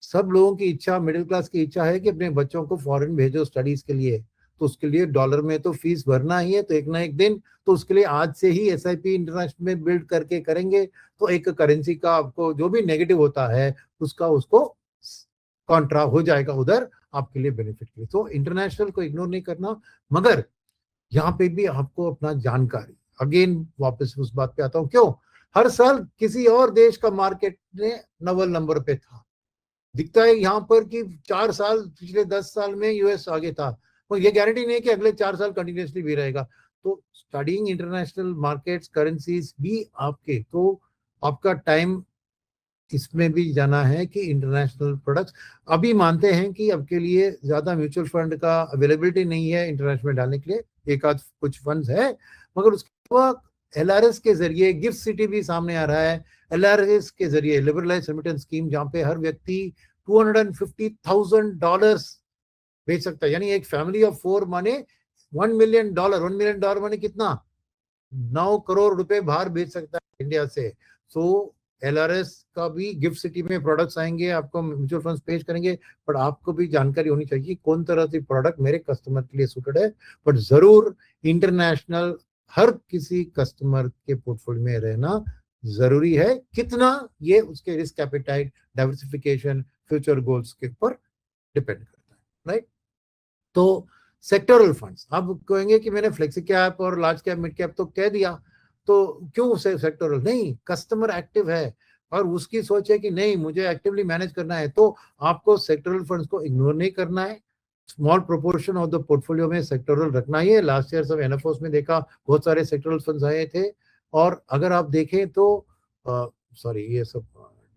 सब लोगों की इच्छा, मिडिल क्लास की इच्छा है कि अपने बच्चों को फॉरेन भेजो स्टडीज के लिए, तो उसके लिए डॉलर में तो फीस भरना ही है, तो एक ना एक दिन तो उसके लिए आज से ही एसआईपी इंटरनेशनल में बिल्ड करके करेंगे, तो एक करेंसी का आपको जो भी नेगेटिव होता है उसका उसको कॉन्ट्रा हो जाएगा उधर आपके लिए बेनिफिट के लिए। तो इंटरनेशनल को इग्नोर नहीं करना, मगर यहाँ पे भी आपको अपना जानकारी, अगेन वापस उस बात पे आता हूँ, क्यों हर साल किसी और देश का मार्केट ने नवल नंबर पे था, दिखता है यहाँ पर कि 4 साल पिछले 10 साल में यूएस आगे था, और ये गारंटी नहीं है कि अगले 4 साल कंटिन्यूसली भी रहेगा। तो स्टडीइंग इंटरनेशनल मार्केट्स, करेंसीज भी आपके, तो आपका टाइम इसमें भी जाना है कि इंटरनेशनल प्रोडक्ट्स, अभी मानते हैं कि आपके लिए ज्यादा म्यूचुअल फंड का अवेलेबिलिटी नहीं है इंटरनेशनल में डालने के लिए, एक आध कुछ फंड्स है, मगर उसके अलावा एलआरएस के जरिए गिफ्ट सिटी भी सामने आ रहा है, एलआरएस के जरिए लिबरलाइज रेमिटेंस स्कीम, जहां पे हर व्यक्ति $250,000 भेज सकता है, यानी एक फैमिली ऑफ 4 माने $1 million, $1 million माने कितना, 9 करोड़ रुपए बाहर भेज सकता है इंडिया से। सो एलआरएस का भी गिफ्ट सिटी में प्रोडक्ट्स आएंगे, आपको म्यूचुअल फंड्स पेश करेंगे, पर आपको भी जानकारी होनी चाहिए कौन तरह से प्रोडक्ट मेरे कस्टमर के लिए सूटेड है। बट जरूर इंटरनेशनल हर किसी कस्टमर के पोर्टफोलियो में रहना जरूरी है, कितना ये उसके risk appetite, diversification, future goals के ऊपर डिपेंड करता है, राइट। तो सेक्टरल फंड्स, आप कहेंगे कि मैंने फ्लेक्सी कैप और लार्ज कैप मिड कैप तो कह दिया, तो क्यों सेक्टरल नहीं, कस्टमर एक्टिव है और उसकी सोच है कि नहीं मुझे एक्टिवली मैनेज करना है, तो आपको सेक्टरल फंड्स को इग्नोर नहीं करना है, small proportion of the portfolio में सेक्टरल रखना ही है। लास्ट ईयर सब एनएफओस में देखा बहुत सारे सेक्टरल फंड्स आए थे, और अगर आप देखें तो सॉरी ये सब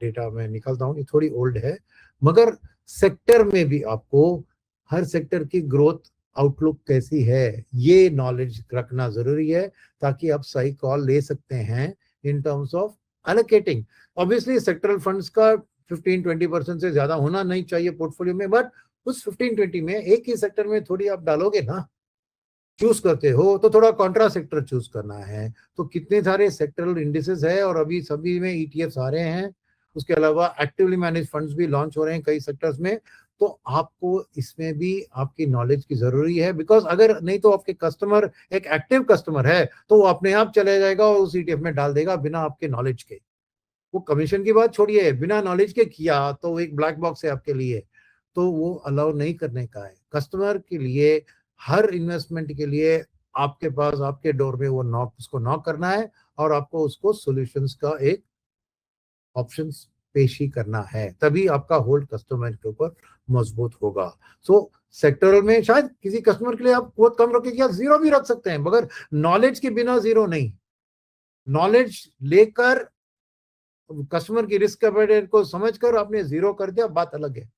डेटा मैं निकालता हूँ, ये थोड़ी ओल्ड है, मगर सेक्टर में भी आपको हर सेक्टर की ग्रोथ आउटलुक कैसी है ये नॉलेज रखना जरूरी है, ताकि आप सही कॉल ले सकते हैं in terms of allocating. Obviously sectoral funds का 15-20% से ज्यादा होना नहीं चाहिए पोर्टफोलियो में, बट उस 15-20 में एक ही सेक्टर में थोड़ी आप डालोगे ना, चूज करते हो तो थोड़ा कॉन्ट्रा सेक्टर चूज करना है। तो कितने सारे सेक्टरल इंडिसेस है और अभी सभी में ईटीएफ्स आ रहे हैं, उसके अलावा एक्टिवली मैनेज फंड्स भी लॉन्च हो रहे हैं कई सेक्टर्स में, तो आपको इसमें भी आपकी नॉलेज की जरूरी है, बिकॉज अगर नहीं तो आपके कस्टमर एक एक्टिव कस्टमर है तो वो अपने आप चले जाएगा और उस ईटीएफ में डाल देगा बिना आपके नॉलेज के। वो कमीशन की बात छोड़िए, बिना नॉलेज के किया तो वो एक ब्लैक बॉक्स है आपके लिए, तो वो अलाउ नहीं करने का है। कस्टमर के लिए हर इन्वेस्टमेंट के लिए आपके पास आपके डोर में वो नॉक, उसको नॉक करना है और आपको उसको सॉल्यूशंस का एक ऑप्शंस पेश ही करना है, तभी आपका होल्ड कस्टमर के ऊपर मजबूत होगा। सो सेक्टरल में शायद किसी कस्टमर के लिए आप बहुत कम रखें या जीरो भी रख सकते हैं, मगर नॉलेज के बिना जीरो नहीं। नॉलेज लेकर कस्टमर की रिस्क एपेटाइट को समझकर आपने जीरो कर दिया, बात अलग है।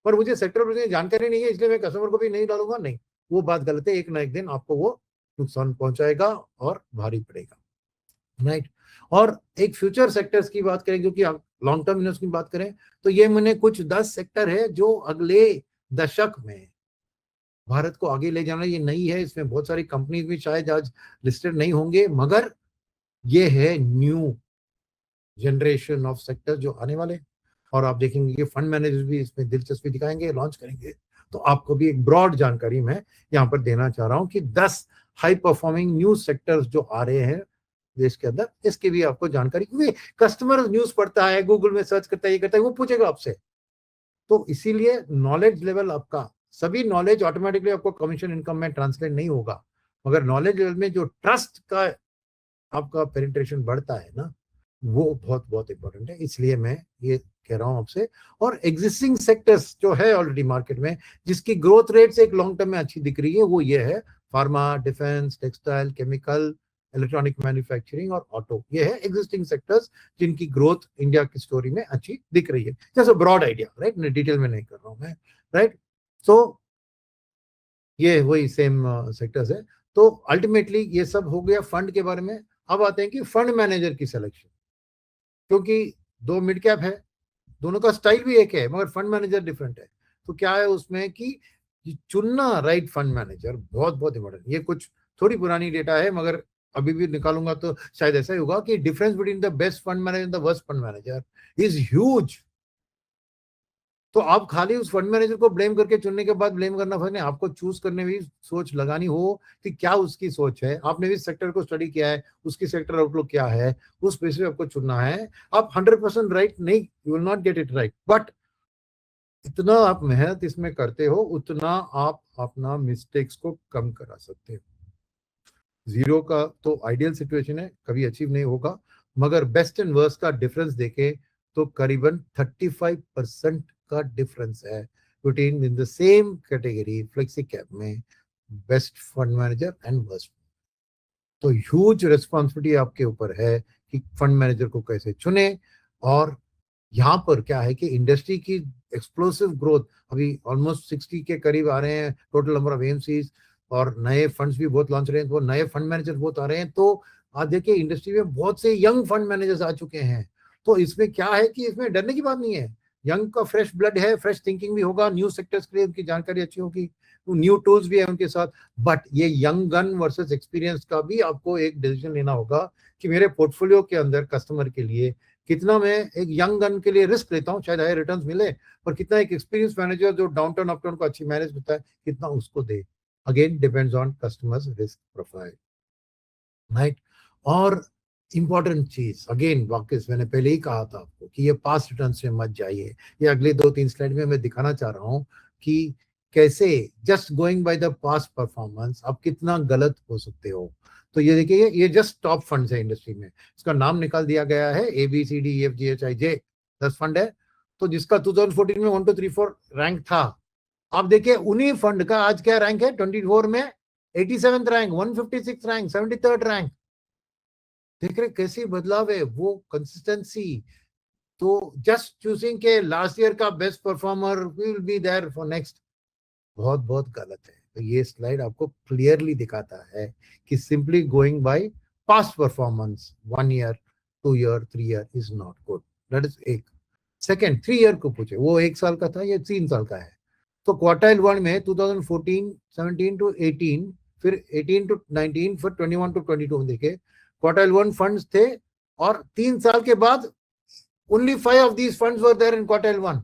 पर मुझे सेक्टर पर जानकारी नहीं है इसलिए मैं कस्टमर को भी नहीं डालूंगा, नहीं, वो बात गलत है। एक ना एक दिन आपको वो नुकसान पहुंचाएगा और भारी पड़ेगा, राइट। और एक फ्यूचर सेक्टर्स की बात करें, क्योंकि आप लॉन्ग टर्म इन्वेस्टमेंट की बात करें, तो ये मैंने कुछ 10 सेक्टर है जो अगले दशक में भारत को आगे ले जाना। ये नई है, इसमें बहुत सारी कंपनीज भी शायद आज लिस्टेड नहीं होंगे, मगर ये है न्यू जनरेशन ऑफ सेक्टर जो आने वाले, और आप देखेंगे कि फंड मैनेजर्स भी इसमें दिलचस्पी दिखाएंगे, लॉन्च करेंगे। तो आपको भी एक ब्रॉड जानकारी मैं यहाँ पर देना चाह रहा हूँ कि 10 हाई परफॉर्मिंग न्यूज सेक्टर्स जो आ रहे हैं देश के अंदर, इसकी भी आपको जानकारी, क्योंकि कस्टमर न्यूज पढ़ता है, गूगल में सर्च करता है, ये करता है, वो पूछेगा आपसे, तो इसीलिए नॉलेज लेवल आपका, सभी नॉलेज ऑटोमेटिकली आपको कमीशन इनकम में ट्रांसलेट नहीं होगा, मगर नॉलेज लेवल में जो ट्रस्ट का आपका पेनिट्रेशन बढ़ता है ना, वो बहुत बहुत इंपॉर्टेंट है, इसलिए मैं ये कह रहा हूं आपसे। और एग्जिस्टिंग सेक्टर्स जो है ऑलरेडी मार्केट में, जिसकी ग्रोथ रेट्स एक लॉन्ग टर्म में अच्छी दिख रही है, वो ये है pharma, defence, textile, chemical, electronic manufacturing और ऑटो। ये है एग्जिस्टिंग सेक्टर्स जिनकी ग्रोथ इंडिया की स्टोरी में अच्छी दिख रही है। जैसे ब्रॉड आइडिया, राइट, डिटेल में नहीं कर रहा हूं मैं, राइट। सो ये वही सेम सेक्टर्स है। तो अल्टीमेटली ये सब हो गया फंड के बारे में। अब आते हैं कि फंड मैनेजर की सिलेक्शन, क्योंकि दो मिड कैप है, दोनों का स्टाइल भी एक है मगर फंड मैनेजर डिफरेंट है। तो क्या है उसमें कि चुनना राइट फंड मैनेजर बहुत बहुत इंपॉर्टेंट। ये कुछ थोड़ी पुरानी डेटा है मगर अभी भी निकालूंगा तो शायद ऐसा ही होगा कि difference between the best fund manager and the worst fund manager is huge. तो आप खाली उस फंड मैनेजर को ब्लेम करके चुनने के बाद ब्लेम करना फर्क नहीं, आपको चूज करने में भी सोच लगानी हो कि क्या उसकी सोच है, आपने भी सेक्टर को स्टडी किया है, उसकी सेक्टर आउटलुक क्या है, उस बेसिस पे आपको चुनना है। आप 100% राइट नहीं, you will not get it right, but इतना आप मेहनत इसमें करते हो उतना आप अपना मिस्टेक्स को कम करा सकते हो। जीरो का तो आइडियल सिचुएशन है, कभी अचीव नहीं होगा, मगर बेस्ट एंड वर्स्ट का डिफरेंस देखें तो करीबन 35% का डिफरेंस है between in the same category flexi cap में best fund manager and worst. तो ह्यूज रिस्पॉन्सिबिलिटी आपके ऊपर है कि फंड मैनेजर को कैसे चुने। और यहाँ पर क्या है कि इंडस्ट्री की एक्सप्लोसिव ग्रोथ, अभी ऑलमोस्ट 60 के करीब आ रहे हैं टोटल नंबर ऑफ एएमसीज, और नए फंड्स भी बहुत लॉन्च रहे हैं, तो नए फंड मैनेजर बहुत आ रहे हैं। तो आज देखिए इंडस्ट्री में बहुत से यंग फंड मैनेजर्स आ चुके हैं। तो इसमें क्या है कि इसमें डरने की बात नहीं है, यंग का फ्रेश ब्लड है, फ्रेश थिंकिंग भी होगा, न्यू सेक्टर्स के लिए उनकी जानकारी अच्छी होगी, न्यू टूल्स भी है उनके साथ। बट ये यंग गन वर्सेस एक्सपीरियंस का भी आपको एक डिसीजन लेना होगा कि मेरे पोर्टफोलियो के अंदर कस्टमर के लिए कितना मैं एक यंग गन के लिए रिस्क लेता हूँ, शायद हाई रिटर्न्स मिले, पर कितना एक एक्सपीरियंस मैनेजर जो डाउन टाउन अप टाउन को अच्छी मैनेज करता है कितना उसको दे। Again depends on customers risk profile, right. और इंपॉर्टेंट चीज अगेन वाकिस मैंने पहले ही कहा था आपको कि ये पास्ट रिटर्न से मत जाइए। ये अगले 2-3 स्लाइड में मैं दिखाना चाह रहा हूँ कि कैसे just going by the past performance आप कितना गलत हो सकते हो। तो ये देखिए, ये जस्ट टॉप फंड्स है इंडस्ट्री में, इसका नाम निकाल दिया गया है ABCDEFGHIJ 10 फंड है। तो जिसका 2014 में 1 2 3 4 रैंक था, आप देखिए उन्हीं फंड का आज क्या रैंक है, 24 में 87th rank, 156 rank, 73rd rank. देख रहे कैसे बदलाव है, वो कंसिस्टेंसी। तो जस्ट चूजिंग के लास्ट ईयर का best performer will be there for next, बहुत बहुत गलत है। तो ये स्लाइड आपको क्लियरली दिखाता है कि simply going by past performance 1 year 2 year 3 year is not good. That is एक। सेकंड 3 ईयर को पूछे, वो 1 साल का था, ये 3 साल का है। तो क्वार्टाइल 1 में 2014 17 टू 18, फिर 18 टू 19, फिर 21 टू 22 में देखे क्वार्टाइल 1 फंड्स थे, और 3 साल के बाद only 5 of these funds were there in quartile 1.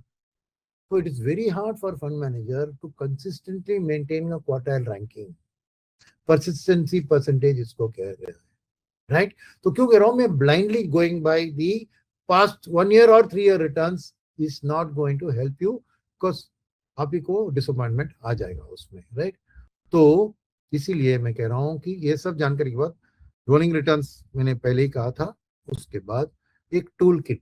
So it is very hard for fund manager to consistently maintain a quartile ranking. Persistency percentage इसको कह रहे हैं, right? तो क्यों कह रहा हूं मैं, blindly going by the past 1 year or 3 year returns is not going to help you, because आप ही को disappointment आ जाएगा उसमें, right? तो इसीलिए मैं कह रहा हूं कि ये सब जानकारी के बाद रोलिंग रिटर्न्स मैंने पहले ही कहा था, उसके बाद एक टूल किट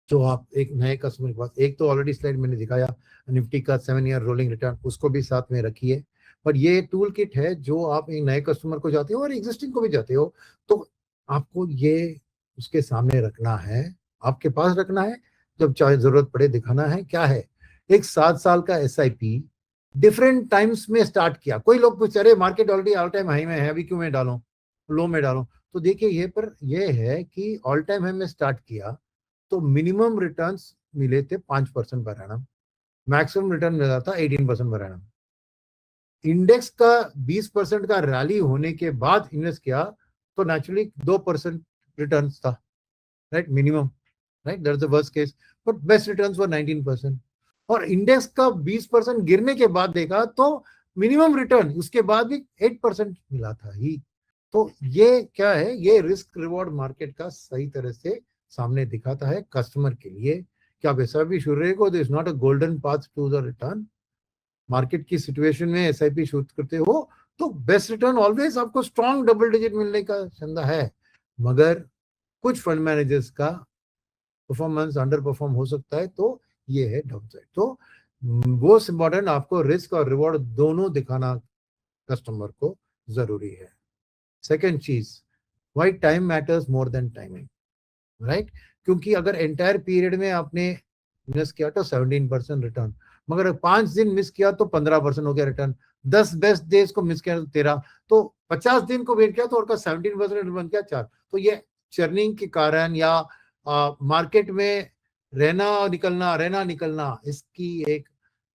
जो आप एक नए कस्टमर के पास, एक तो ऑलरेडी स्लाइड मैंने दिखाया निफ्टी का 7 ईयर रोलिंग रिटर्न, उसको भी साथ में रखिए। पर ये टूल किट है जो आप एक नए कस्टमर को जाते हो और एग्जिस्टिंग को भी जाते हो, तो आपको ये उसके सामने रखना है, आपके पास रखना है, जब चाहे जरूरत पड़े दिखाना है। क्या है, एक 7 साल का SIP डिफरेंट टाइम्स में स्टार्ट किया। कोई लोग पूछते अरे market already all time high में है, अभी क्यों मैं डालूं, लो में डालूं। तो देखिए ये पर ये है कि ऑल टाइम हाई में स्टार्ट किया तो मिनिमम रिटर्न्स मिले थे 5% पर एनम, मैक्सिमम रिटर्न मिला था 18% पर एनम। इंडेक्स का 20% का रैली होने के बाद इन्वेस्ट किया तो नेचुरली 2% रिटर्न था, right, minimum, right, that's the worst case, but best returns were 19%। और इंडेक्स का 20% गिरने के बाद देखा तो मिनिमम रिटर्न उसके बाद भी 8% मिला था ही। तो ये क्या है, ये रिस्क रिवॉर्ड मार्केट का सही तरह से सामने दिखाता है कस्टमर के लिए। क्या वैसा भी शुरू रहेगा, this not a golden path to the return. Market की सिचुएशन में SIP शूट करते हो तो बेस्ट रिटर्न ऑलवेज आपको स्ट्रॉन्ग डबल डिजिट मिलने का संदा है, मगर कुछ फंड मैनेजर्स का परफॉर्मेंस अंडर परफॉर्म हो सकता है, तो ये है डाउन साइड। तो मोस्ट इंपॉर्टेंट आपको रिस्क और रिवॉर्ड दोनों दिखाना कस्टमर को जरूरी है। सेकेंड चीज, why time matters more than timing, right? क्योंकि अगर एंटायर पीरियड में आपने मिस किया तो 17% रिटर्न, मगर 5 दिन मिस किया तो 15% हो गया रिटर्न, 10 बेस्ट डेज को मिस किया तो 13, तो 50 दिन को वेट किया तो और का 17% बन गया 4। तो ये चर्निंग के कारण या मार्केट में रहना निकलना इसकी एक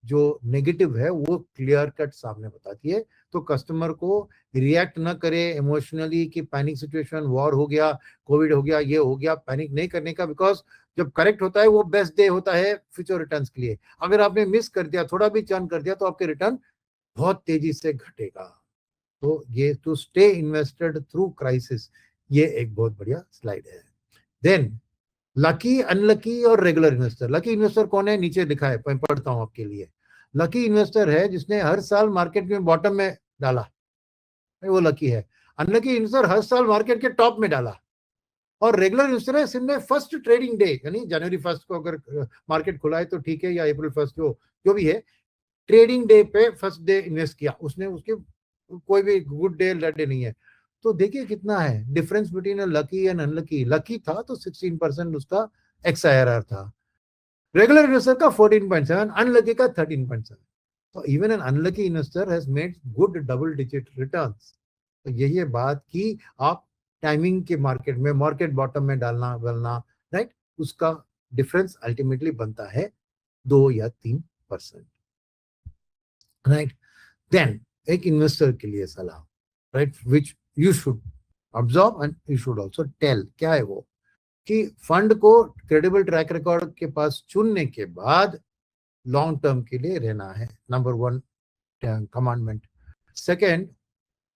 जो नेगेटिव है वो क्लियर कट सामने बताती है। तो कस्टमर को रिएक्ट ना करे इमोशनली कि पैनिक सिचुएशन, वॉर हो गया, कोविड हो गया, ये हो गया, पैनिक नहीं करने का, बिकॉज जब करेक्ट होता है वो बेस्ट डे होता है फ्यूचर रिटर्न्स के लिए। अगर आपने मिस कर दिया, थोड़ा भी चर्न कर दिया, तो आपके रिटर्न बहुत तेजी से घटेगा। तो ये to stay invested through crisis, ये एक बहुत बढ़िया स्लाइड है। देन लकी, अनलकी और रेगुलर इन्वेस्टर। लकी इन्वेस्टर कौन है? नीचे लिखा है, मैं पढ़ता हूं आपके लिए। लकी इन्वेस्टर है जिसने हर साल मार्केट में बॉटम में डाला, वो लकी है। अनलकी इन्वेस्टर हर साल मार्केट के टॉप में डाला। और रेगुलर इन्वेस्टर है जिसने फर्स्ट ट्रेडिंग डे, यानी जनवरी 1 को अगर मार्केट खुला है तो ठीक है, या अप्रैल 1 जो भी है, ट्रेडिंग डे पे फर्स्ट डे इन्वेस्ट किया उसने, उसके कोई भी गुड डे बैड डे नहीं है। तो देखिए कितना है difference between lucky and unlucky. Lucky था तो 16% उसका XIRR था, रेगुलर इन्वेस्टर का 14.7, अनलकी का 13.7। तो even an unlucky investor has made good double digit returns. तो यही है बात कि आप टाइमिंग के मार्केट में, मार्केट बॉटम में डालना वलना, राइट, उसका डिफरेंस अल्टीमेटली बनता है 2 या 3%, राइट। देन एक इन्वेस्टर के लिए सलाह, right, which you should observe and you should also tell. क्या है वो? कि फंड को क्रेडिबल ट्रैक रिकॉर्ड के पास चुनने के बाद लॉन्ग टर्म के लिए रहना है, नंबर 1 कमांडमेंट। सेकेंड,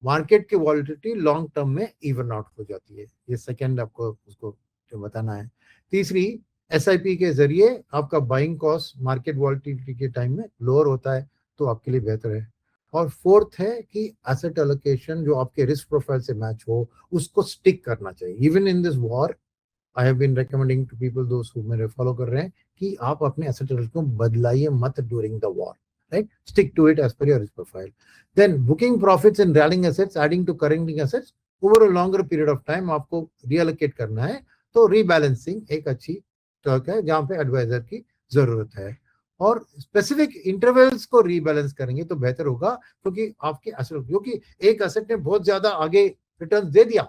मार्केट की वॉलिटिलिटी लॉन्ग टर्म में इवन आउट हो जाती है, ये सेकेंड आपको उसको बताना है। तीसरी, SIP के जरिए आपका बाइंग कॉस्ट मार्केट वॉलिटिलिटी के टाइम में लोअर होता है, तो आपके लिए बेहतर है। और फोर्थ है कि एसेट एलोकेशन जो आपके रिस्क प्रोफाइल से मैच हो, उसको स्टिक करना चाहिए। Even in this war I have been recommending to people, दोस्त हु मेरे फॉलो कर रहे हैं, कि आप अपने एसेट को बदलाइए मत during the war, right? Stick to it as per your risk profile. Then booking profits and rallying assets, adding to current assets over a longer period of time आपको reallocate करना है। तो rebalancing एक अच्छी टर्क है जहां पे एडवाइजर की जरूरत है, और स्पेसिफिक इंटरवल्स को रीबैलेंस करेंगे तो बेहतर होगा, क्योंकि आपके एसेट, क्योंकि एक एसेट ने बहुत ज्यादा आगे रिटर्न दे दिया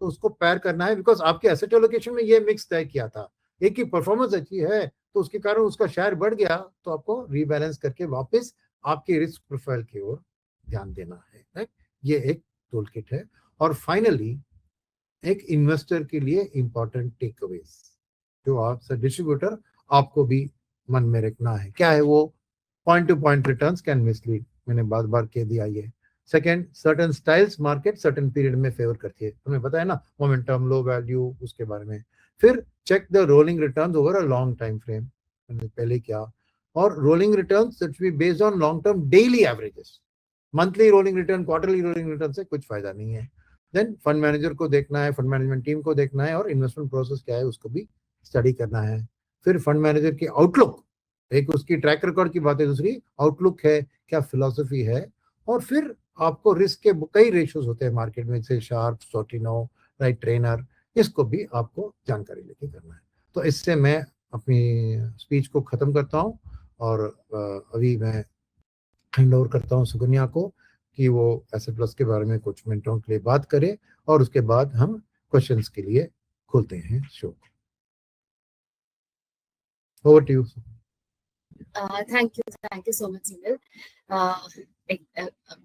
तो उसको पैर करना है, बिकॉज आपके एसेट एलोकेशन में ये मिक्स तय किया था। एक की परफॉर्मेंस अच्छी है तो उसके कारण उसका शेयर बढ़ गया, तो आपको रीबैलेंस करके वापस आपके रिस्क प्रोफाइल की ओर ध्यान देना है, राइट? ये एक टूल किट है। और फाइनली एक इन्वेस्टर के लिए इंपॉर्टेंट टेक अवेज जो आपसे डिस्ट्रीब्यूटर आपको भी मन में रखना है। क्या है वो? Point two point returns can mislead, मैंने बार बार कह दिया ये। Second, certain styles market certain period में फेवर करती है, तुम्हें पता है ना, मोमेंटम, लो वैल्यू, उसके बारे में। फिर check the rolling returns over a long time frame, मैंने पहले क्या। और rolling returns that be based on long term daily averages. Monthly rolling return, quarterly rolling return से कुछ फायदा नहीं है। देन फंड मैनेजर को देखना है, फंड मैनेजमेंट टीम को देखना है, और इन्वेस्टमेंट प्रोसेस क्या है उसको भी स्टडी करना है। फिर फंड मैनेजर की आउटलुक, एक उसकी ट्रैक रिकॉर्ड की बात है, दूसरी आउटलुक है, क्या फिलॉसफी है। और फिर आपको रिस्क के कई रेशियोज होते हैं मार्केट में, जैसे शार्प, सोटिनो, राइट ट्रेनर, इसको भी आपको जानकारी लेके करना है। तो इससे मैं अपनी स्पीच को खत्म करता हूँ, और अभी मैं हैंड ओवर करता हूँ सुकन्या को कि वो एसेट प्लस के बारे में कुछ मिनटों के लिए बात करे, और उसके बाद हम क्वेश्चंस के लिए खोलते हैं show. Over to you. Thank you so much Sunil.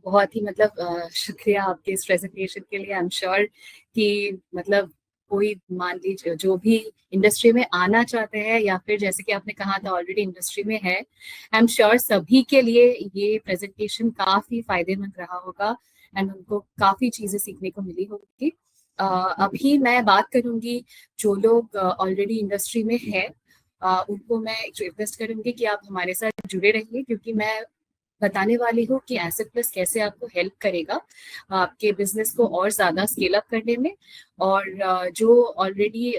बहुत ही मतलब शुक्रिया आपके इस प्रेजेंटेशन के लिए। आई एम श्योर कि मतलब कोई मान लीजिए जो भी इंडस्ट्री में आना चाहते हैं, या फिर जैसे कि आपने कहा था ऑलरेडी इंडस्ट्री में है, आई एम श्योर सभी के लिए ये प्रेजेंटेशन काफी फायदेमंद रहा होगा, एंड उनको काफी चीजें सीखने को मिली होगी। अभी मैं बात करूंगी जो लोग ऑलरेडी इंडस्ट्री में है, उनको मैं रिक्वेस्ट करूंगी कि आप हमारे साथ जुड़े रहिए, क्योंकि मैं बताने वाली हूँ कि एसेट प्लस कैसे आपको हेल्प करेगा आपके बिजनेस को और ज्यादा स्केल अप करने में। और जो ऑलरेडी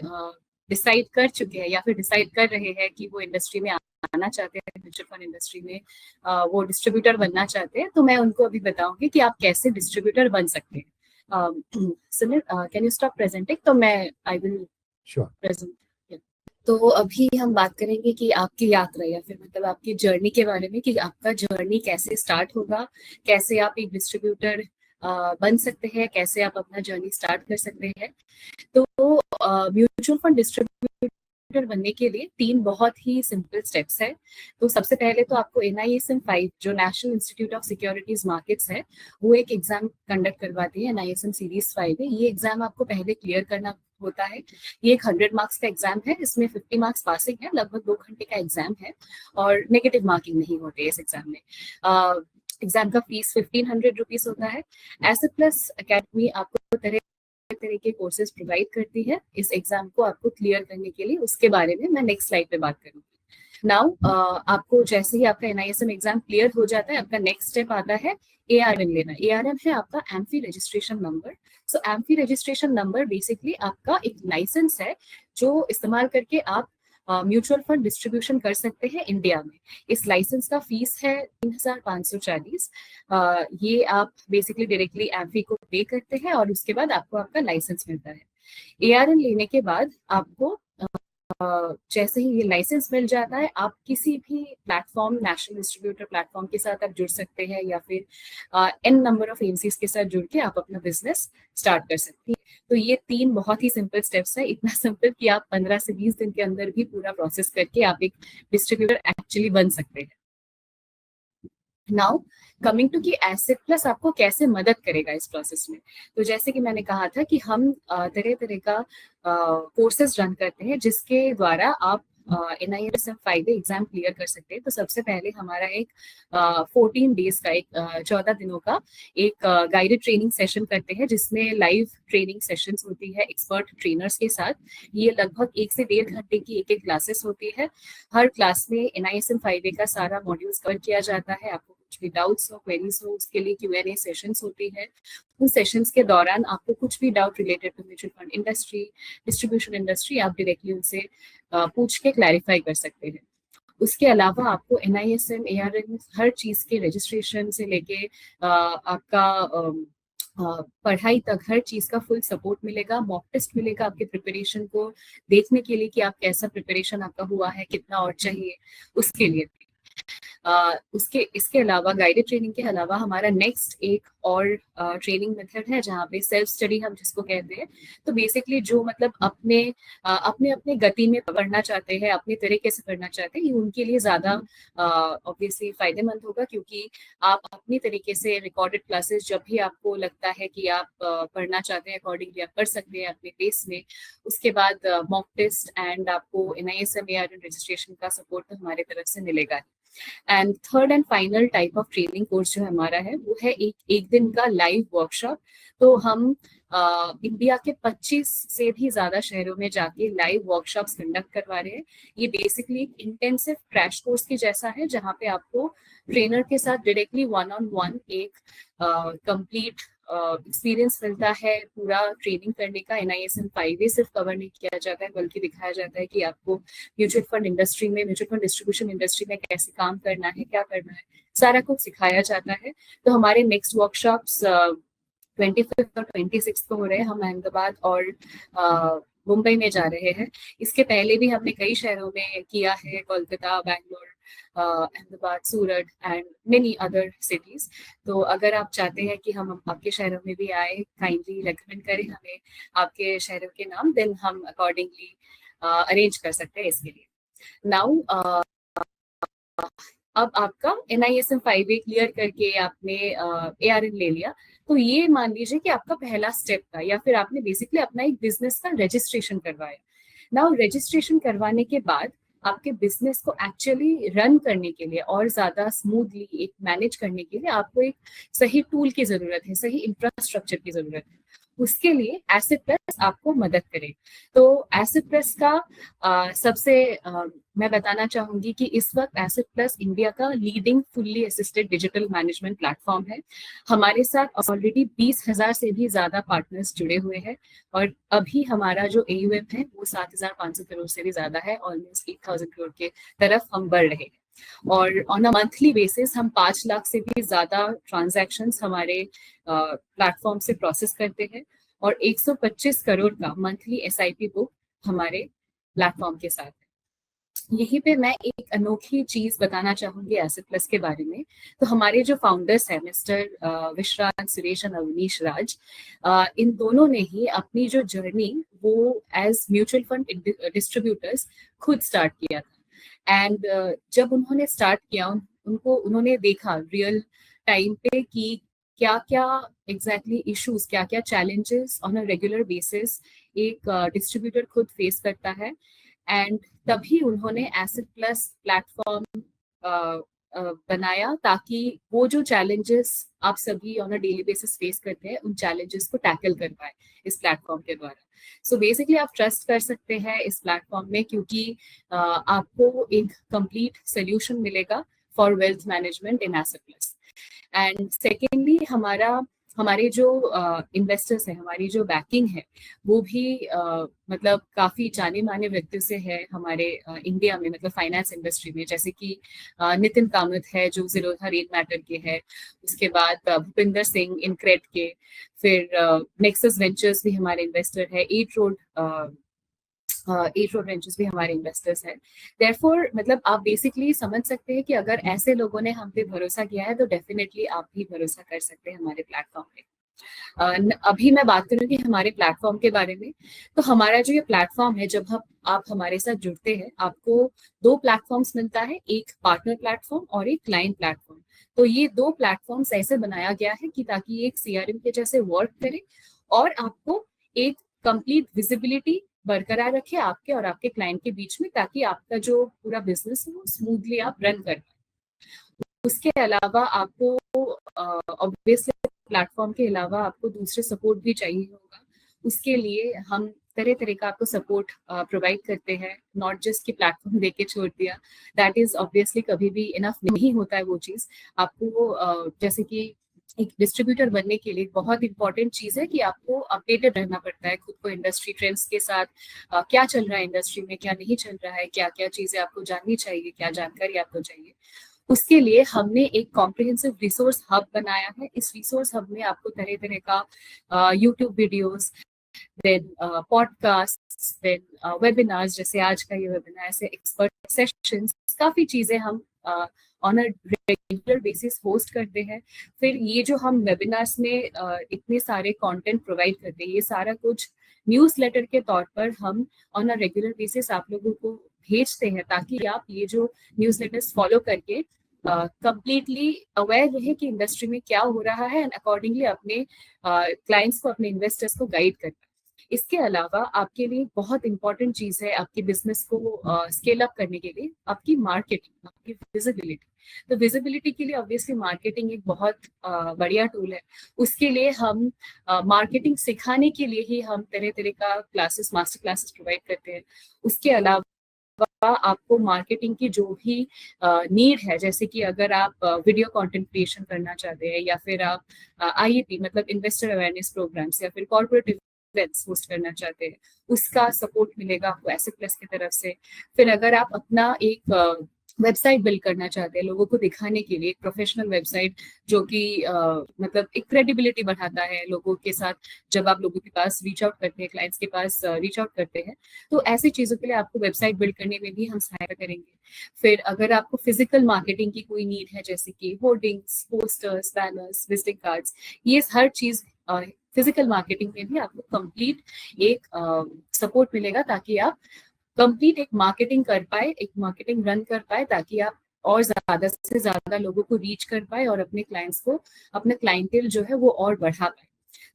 डिसाइड कर चुके हैं या फिर डिसाइड कर रहे हैं कि वो इंडस्ट्री में आना चाहते हैं, म्यूचुअल फंड इंडस्ट्री में वो डिस्ट्रीब्यूटर बनना चाहते हैं, तो मैं उनको अभी बताऊंगी कि आप कैसे डिस्ट्रीब्यूटर बन सकते हैं। Sunil, can you stop presenting? तो मैं आई विल प्रेजेंट। तो अभी हम बात करेंगे कि आपकी यात्रा या फिर मतलब आपकी जर्नी के बारे में, कि आपका जर्नी कैसे स्टार्ट होगा, कैसे आप एक डिस्ट्रीब्यूटर बन सकते हैं, कैसे आप अपना जर्नी स्टार्ट कर सकते हैं। तो म्यूचुअल फंड डिस्ट्रीब्यूटर बनने के लिए 3 बहुत ही सिंपल स्टेप्स है। तो सबसे पहले तो आपको NISM 5 जो national institute of securities markets है, वो एक एग्जाम कंडक्ट करवाती है। NISM सीरीज 5 है, ये एग्जाम आपको पहले क्लियर करना होता है। ये एक 100 मार्क्स का एग्जाम है, इसमें 50 मार्क्स पासिंग है, लगभग 2 घंटे का एग्जाम है और नेगेटिव मार्किंग नहीं होती है इस एग्जाम में। एग्जाम का फीस 1500 रुपीज होता है। एसेट प्लस अकेडमी आपको तरह के कोर्सेज प्रोवाइड करती है इस एग्जाम को आपको क्लियर करने के लिए। उसके बारे में मैं नेक्स्ट स्लाइड पे बात करूंगी। नाउ आपको जैसे ही आपका NISM एग्जाम क्लियर हो जाता है, आपका नेक्स्ट स्टेप आता है ARN लेना। ARN है आपका एम्फी रजिस्ट्रेशन नंबर। सो एम्फी रजिस्ट्रेशन नंबर बेसिकली आपका एक लाइसेंस है जो इस्तेमाल करके आप म्यूचुअल फंड डिस्ट्रीब्यूशन कर सकते हैं इंडिया में। इस लाइसेंस का फीस है 3540। ये आप बेसिकली डायरेक्टली एम्फी को पे करते हैं और उसके बाद आपको आपका लाइसेंस मिलता है। ARN लेने के बाद आपको जैसे ही ये लाइसेंस मिल जाता है, आप किसी भी प्लेटफॉर्म, नेशनल डिस्ट्रीब्यूटर प्लेटफॉर्म के साथ आप जुड़ सकते हैं या फिर n नंबर ऑफ एमसीज के साथ जुड़ के आप अपना बिजनेस स्टार्ट कर सकते हैं। तो ये 3 बहुत ही सिंपल स्टेप्स है, इतना सिंपल कि आप 15 से 20 दिन के अंदर भी पूरा प्रोसेस करके आप एक डिस्ट्रीब्यूटर एक्चुअली बन सकते हैं। नाउ कमिंग टू कि एसेट प्लस आपको कैसे मदद करेगा इस प्रोसेस में। तो जैसे कि मैंने कहा था कि हम तरह तरह का कोर्सेज रन करते हैं जिसके द्वारा आप NISM 5 एग्जाम क्लियर कर सकते हैं। तो सबसे पहले हमारा एक 14 डेज का, एक 14 दिनों का एक गाइडेड ट्रेनिंग सेशन करते हैं, जिसमें लाइव ट्रेनिंग सेशंस होती है एक्सपर्ट ट्रेनर्स के साथ। ये लगभग 1 से 1.5 घंटे की एक क्लासेस होती है। हर क्लास में NISM 5 का सारा मॉड्यूल्स कवर किया जाता है। आपको कुछ भी डाउट्स हो, क्वेरीज हो, उसके लिए Q&A सेशंस होती है। उन सेशंस के दौरान आपको कुछ भी doubt related to mutual fund industry, distribution industry, आप डायरेक्टली उनसे पूछ के क्लैरिफाई कर सकते हैं। उसके अलावा आपको NISM ARN हर चीज के रजिस्ट्रेशन से लेके आपका पढ़ाई तक हर चीज का फुल सपोर्ट मिलेगा। मॉक टेस्ट मिलेगा आपके प्रिपरेशन को देखने के लिए कि आप कैसा प्रिपरेशन आपका हुआ है, कितना और चाहिए उसके लिए। इसके अलावा गाइडेड ट्रेनिंग के अलावा हमारा नेक्स्ट एक और ट्रेनिंग मेथड है जहाँ पे सेल्फ स्टडी हम जिसको कहते हैं। तो बेसिकली जो मतलब अपने अपने गति में पढ़ना चाहते हैं, अपने तरीके से पढ़ना चाहते हैं, ये उनके लिए ज्यादा ऑब्वियसली फायदेमंद होगा, क्योंकि आप अपनी तरीके से रिकॉर्डेड क्लासेस जब भी आपको लगता है कि आप पढ़ना चाहते हैं अकॉर्डिंगली आप पढ़ सकते हैं अपने पेस में। उसके बाद मॉक टेस्ट एंड आपको NISM ARN रजिस्ट्रेशन का सपोर्ट तो हमारे तरफ से मिलेगा। And third and final type of training course जो हमारा है वो है एक दिन का लाइव वर्कशॉप। तो हम इंडिया के 25 से भी ज्यादा शहरों में जाके लाइव वर्कशॉप्स कंडक्ट करवा रहे हैं। ये बेसिकली एक इंटेंसिव क्रैश कोर्स के जैसा है, जहाँ पे आपको ट्रेनर के साथ डायरेक्टली 1-on-1 एक कंप्लीट एक्सपीरियंस मिलता है पूरा ट्रेनिंग करने का। NISM 5 सिर्फ कवर नहीं किया जाता है, बल्कि दिखाया जाता है कि आपको म्यूचुअल फंड इंडस्ट्री में, म्यूचुअल फंड डिस्ट्रीब्यूशन इंडस्ट्री में कैसे काम करना है, क्या करना है, सारा कुछ सिखाया जाता है। तो हमारे नेक्स्ट वर्कशॉप्स 25 और 26 को हो रहे हैं। हम अहमदाबाद और मुंबई में जा रहे हैं। इसके पहले भी हमने कई शहरों में किया है, कोलकाता, बैंगलोर, अहमदाबाद, सूरत एंड मेनी अदर सिटीज। तो अगर आप चाहते हैं कि हम आपके शहरों में भी आए, काइंडली रेकमेंड करें हमें आपके शहरों के नाम, देन हम अकॉर्डिंगली अरेंज कर सकते हैं इसके लिए। नाउ अब आपका NISM 5 क्लियर करके आपने ARN ले लिया, तो ये मान लीजिए कि आपका पहला स्टेप था, या फिर आपने बेसिकली अपना एक बिजनेस का रजिस्ट्रेशन करवाया। नाउ रजिस्ट्रेशन करवाने के बाद आपके बिजनेस को एक्चुअली रन करने के लिए और ज्यादा स्मूथली एक मैनेज करने के लिए आपको एक सही टूल की जरूरत है, सही इंफ्रास्ट्रक्चर की जरूरत है। उसके लिए एसेट प्लस आपको मदद करे। तो एसेट प्लस का सबसे मैं बताना चाहूंगी कि इस वक्त एसेट प्लस इंडिया का leading fully assisted digital management platform है। हमारे साथ ऑलरेडी 20,000 से भी ज्यादा पार्टनर्स जुड़े हुए हैं और अभी हमारा जो AUM है वो 7,500 करोड़ से भी ज्यादा है, ऑलमोस्ट 8,000 करोड़ के तरफ हम बढ़ रहे हैं। और ऑन अ मंथली बेसिस हम 5 लाख से भी ज्यादा ट्रांजैक्शंस हमारे प्लेटफॉर्म से प्रोसेस करते हैं और 125 करोड़ का मंथली SIP बुक हमारे प्लेटफॉर्म के साथ है। यहीं पे मैं एक अनोखी चीज बताना चाहूंगी एसेट प्लस के बारे में। तो हमारे जो फाउंडर्स हैं मिस्टर विश्रांत सुरेश और अवनीश राज, इन दोनों ने ही अपनी जो जर्नी वो एज म्यूचुअल फंड डिस्ट्रीब्यूटर्स खुद स्टार्ट किया था। एंड जब उन्होंने स्टार्ट किया उन्होंने देखा रियल टाइम पे कि क्या क्या एग्जैक्टली इश्यूज, क्या क्या challenges on a regular basis एक डिस्ट्रीब्यूटर खुद फेस करता है। एंड तभी उन्होंने एसेट प्लस प्लेटफॉर्म बनाया ताकि वो जो चैलेंजेस आप सभी on a daily basis face करते हैं उन चैलेंजेस को टैकल कर पाए इस प्लेटफॉर्म के द्वारा। सो बेसिकली आप ट्रस्ट कर सकते हैं इस प्लेटफॉर्म में क्योंकि आपको एक कंप्लीट सोल्यूशन मिलेगा for wealth management in asset plus. And secondly हमारे जो इन्वेस्टर्स हैं, हमारी जो बैकिंग है वो भी मतलब काफी जाने माने व्यक्ति से है हमारे इंडिया में, मतलब फाइनेंस इंडस्ट्री में, जैसे कि नितिन कामत है जो जीरोधा रेट मैटर के है, उसके बाद भूपिंदर सिंह इनक्रेड के, फिर नेक्सस वेंचर्स भी हमारे इन्वेस्टर है, एट रोड वेंचर्स भी हमारे इन्वेस्टर्स हैं। देयरफॉर मतलब आप बेसिकली समझ सकते हैं कि अगर ऐसे लोगों ने हम पे भरोसा किया है तो डेफिनेटली आप भी भरोसा कर सकते हैं हमारे प्लेटफॉर्म पे। अभी मैं बात करूंगी हमारे प्लेटफॉर्म के बारे में। तो हमारा जो ये प्लेटफॉर्म है, जब आप हमारे साथ जुड़ते हैं आपको 2 प्लेटफॉर्म्स मिलता है, एक पार्टनर प्लेटफॉर्म और एक क्लाइंट प्लेटफॉर्म। तो ये 2 प्लेटफॉर्म्स ऐसे बनाया गया है कि ताकि एक CRM के जैसे वर्क करे और आपको एक कंप्लीट विजिबिलिटी बरकरार रखे आपके और आपके क्लाइंट के बीच में, ताकि आपका जो पूरा बिजनेस है वो स्मूथली आप रन कर पाए। उसके अलावा आपको ऑब्वियसली प्लेटफॉर्म के अलावा आपको दूसरे सपोर्ट भी चाहिए होगा। उसके लिए हम तरह तरह का आपको सपोर्ट प्रोवाइड करते हैं, नॉट जस्ट कि प्लेटफॉर्म देके छोड़ दिया, दैट इज ऑब्वियसली कभी भी इनफ नहीं होता है वो चीज़। आपको जैसे कि एक डिस्ट्रीब्यूटर बनने के लिए बहुत इंपॉर्टेंट चीज है कि आपको अपडेटेड रहना पड़ता है खुद को इंडस्ट्री ट्रेंड्स के साथ। क्या चल रहा है इंडस्ट्री में, क्या नहीं चल रहा है, क्या क्या चीजें आपको जाननी चाहिए, क्या जानकारी आपको चाहिए। उसके लिए हमने एक कॉम्प्रिहेंसिव रिसोर्स हब बनाया है। इस रिसोर्स हब में आपको तरह तरह का YouTube videos, then podcast, then webinars, जैसे आज का ये वेबिनार, ऐसे एक्सपर्ट सेशंस, काफी चीजें हम on a regular basis host करते हैं। फिर ये जो हम वेबिनार्स में इतने सारे कंटेंट प्रोवाइड करते हैं, ये सारा कुछ न्यूज़लेटर के तौर पर हम ऑन अ रेगुलर बेसिस आप लोगों को भेजते हैं, ताकि आप ये जो न्यूज़लेटर्स फॉलो करके कंप्लीटली अवेयर रहे कि इंडस्ट्री में क्या हो रहा है एंड अकॉर्डिंगली अपने क्लाइंट्स को, अपने इन्वेस्टर्स को गाइड कर पाए। इसके अलावा आपके लिए बहुत इंपॉर्टेंट चीज है आपके बिजनेस को स्केल अप करने के लिए आपकी मार्केटिंग, आपकी विजिबिलिटी। तो विजिबिलिटी के लिए ऑब्वियसली मार्केटिंग एक बहुत बढ़िया टूल है। उसके लिए हम मार्केटिंग सिखाने के लिए ही हम तरह तरह का क्लासेस, मास्टर क्लासेस प्रोवाइड करते हैं। उसके अलावा आपको मार्केटिंग की जो भी नीड है, जैसे कि अगर आप वीडियो कंटेंट क्रिएशन करना चाहते हैं या फिर आप IAP मतलब इन्वेस्टर अवेयरनेस प्रोग्राम्स या फिर कॉर्पोरेट इवेंट्स होस्ट करना चाहते हैं, उसका सपोर्ट मिलेगा आपको एसेट प्लस की तरफ से। फिर अगर आप अपना एक वेबसाइट बिल्ड करना चाहते हैं लोगों को दिखाने के लिए, एक प्रोफेशनल वेबसाइट जो कि मतलब एक क्रेडिबिलिटी बढ़ाता है लोगों के साथ, जब आप लोगों के पास रीच आउट करते हैं, क्लाइंट्स के पास रीच आउट करते हैं, तो ऐसी चीजों के लिए आपको वेबसाइट बिल्ड करने में भी हम सहायता करेंगे। फिर अगर आपको फिजिकल मार्केटिंग की कोई नीड है, जैसे कि hoardings, posters, banners, visiting cards, ये हर चीज फिजिकल मार्केटिंग में भी आपको कंप्लीट एक सपोर्ट मिलेगा, ताकि आप कंप्लीट एक मार्केटिंग कर पाए, एक मार्केटिंग रन कर पाए, ताकि आप और ज्यादा से ज्यादा लोगों को रीच कर पाए और अपने क्लाइंट्स को, अपना क्लाइंटेल जो है वो और बढ़ा पाए।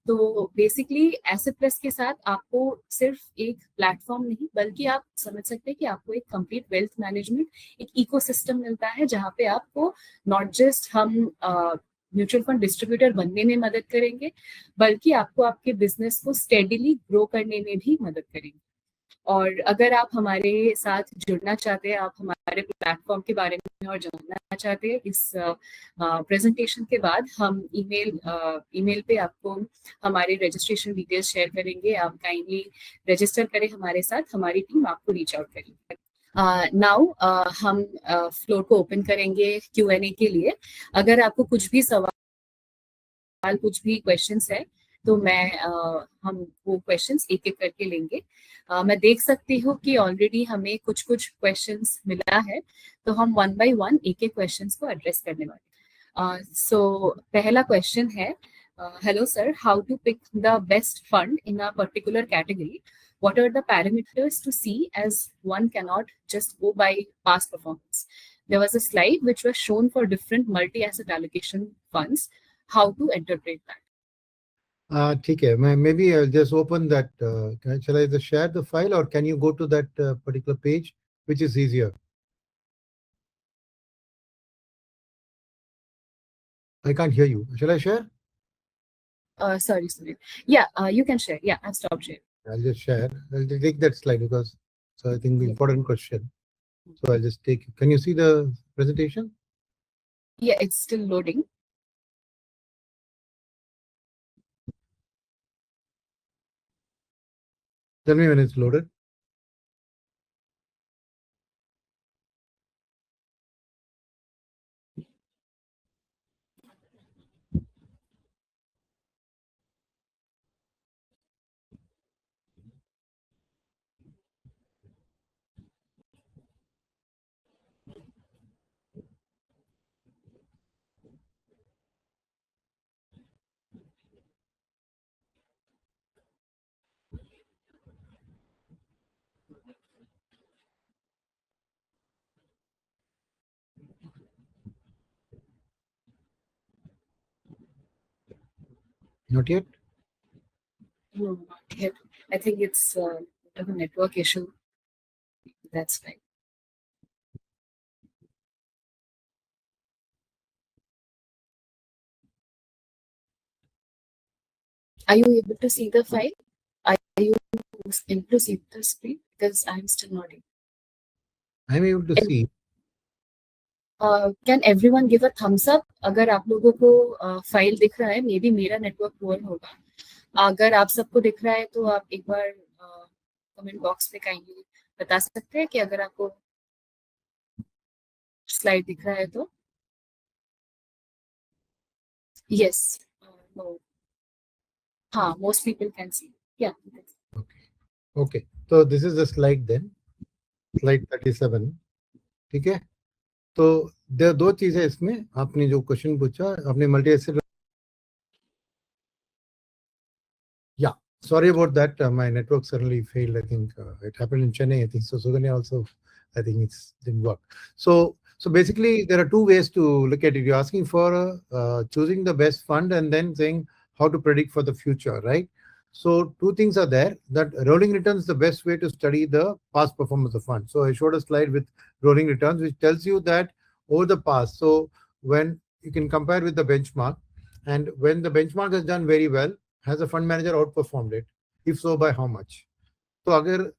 तो बेसिकली एसेट प्लस के साथ आपको सिर्फ एक प्लेटफॉर्म नहीं, बल्कि आप समझ सकते हैं कि आपको एक कंप्लीट वेल्थ मैनेजमेंट, एक इकोसिस्टम मिलता है, जहाँ पे आपको नॉट जस्ट हम म्यूचुअल फंड डिस्ट्रीब्यूटर बनने में मदद करेंगे, बल्कि आपको आपके बिजनेस को स्टेडीली ग्रो करने में भी मदद करेंगे। और अगर आप हमारे साथ जुड़ना चाहते हैं, आप हमारे प्लेटफॉर्म के बारे में और जानना चाहते हैं, इस प्रेजेंटेशन के बाद हम ईमेल पे आपको हमारे रजिस्ट्रेशन डिटेल्स शेयर करेंगे। आप काइंडली रजिस्टर करें हमारे साथ, हमारी टीम आपको रीच आउट करेगी। नाउ हम फ्लोर को ओपन करेंगे Q&A के लिए। अगर आपको कुछ भी सवाल, कुछ भी क्वेश्चंस है, तो हम वो क्वेश्चंस एक एक करके लेंगे। मैं देख सकती हूँ कि ऑलरेडी हमें कुछ कुछ क्वेश्चंस मिला है, तो हम वन बाय वन एक एक क्वेश्चंस को एड्रेस करने वाले। सो पहला क्वेश्चन है, hello sir, how to pick the best fund in a particular category? What are the parameters to see, as one cannot just go by past performance? There was a slide which was shown for different multi-asset allocation funds. How to interpret that? ठीक है, मैं maybe I'll just open that. Shall I just share the file, or can you go to that particular page, which is easier? I can't hear you. Shall I share? Sorry. Yeah, you can share. Yeah, I've stopped sharing. I'll just share. I'll take that slide because I think the important question. So I'll just take. Can you see the presentation? Yeah, it's still loading. Tell me when it's loaded. Not yet. No, not yet. I think it's a network issue. That's fine. Are you able to see the file? Are you able to see the screen? Because I'm still not able. I'm able to see. Can everyone give a thumbs up अगर आप लोगों को फाइल दिख रहा है? मे बी मेरा नेटवर्क पुअर होगा। अगर आप सबको दिख रहा है तो आप एक बार कमेंट बॉक्स में काइंडली बता सकते हैं कि अगर आपको स्लाइड दिख रहा है तो। यस, नो, हाँ, most people can see. Yeah. Okay. So this is the slide then. Slide 37. ठीक है, तो दो चीजें इसमें। आपने जो क्वेश्चन पूछा, आपने multi asset. Yeah, sorry about that. My network suddenly failed. I think it happened in Chennai. I think so. Suganya also, I think it didn't work. So basically, there are two ways to look at it. You're asking for choosing the best fund and then saying how to predict for the future, right? So two things are there. That rolling returns is the best way to study the past performance of fund. So I showed a slide with rolling returns, which tells you that over the past. So when you can compare with the benchmark, and when the benchmark has done very well, has a fund manager outperformed it? If so, by how much? तो अगर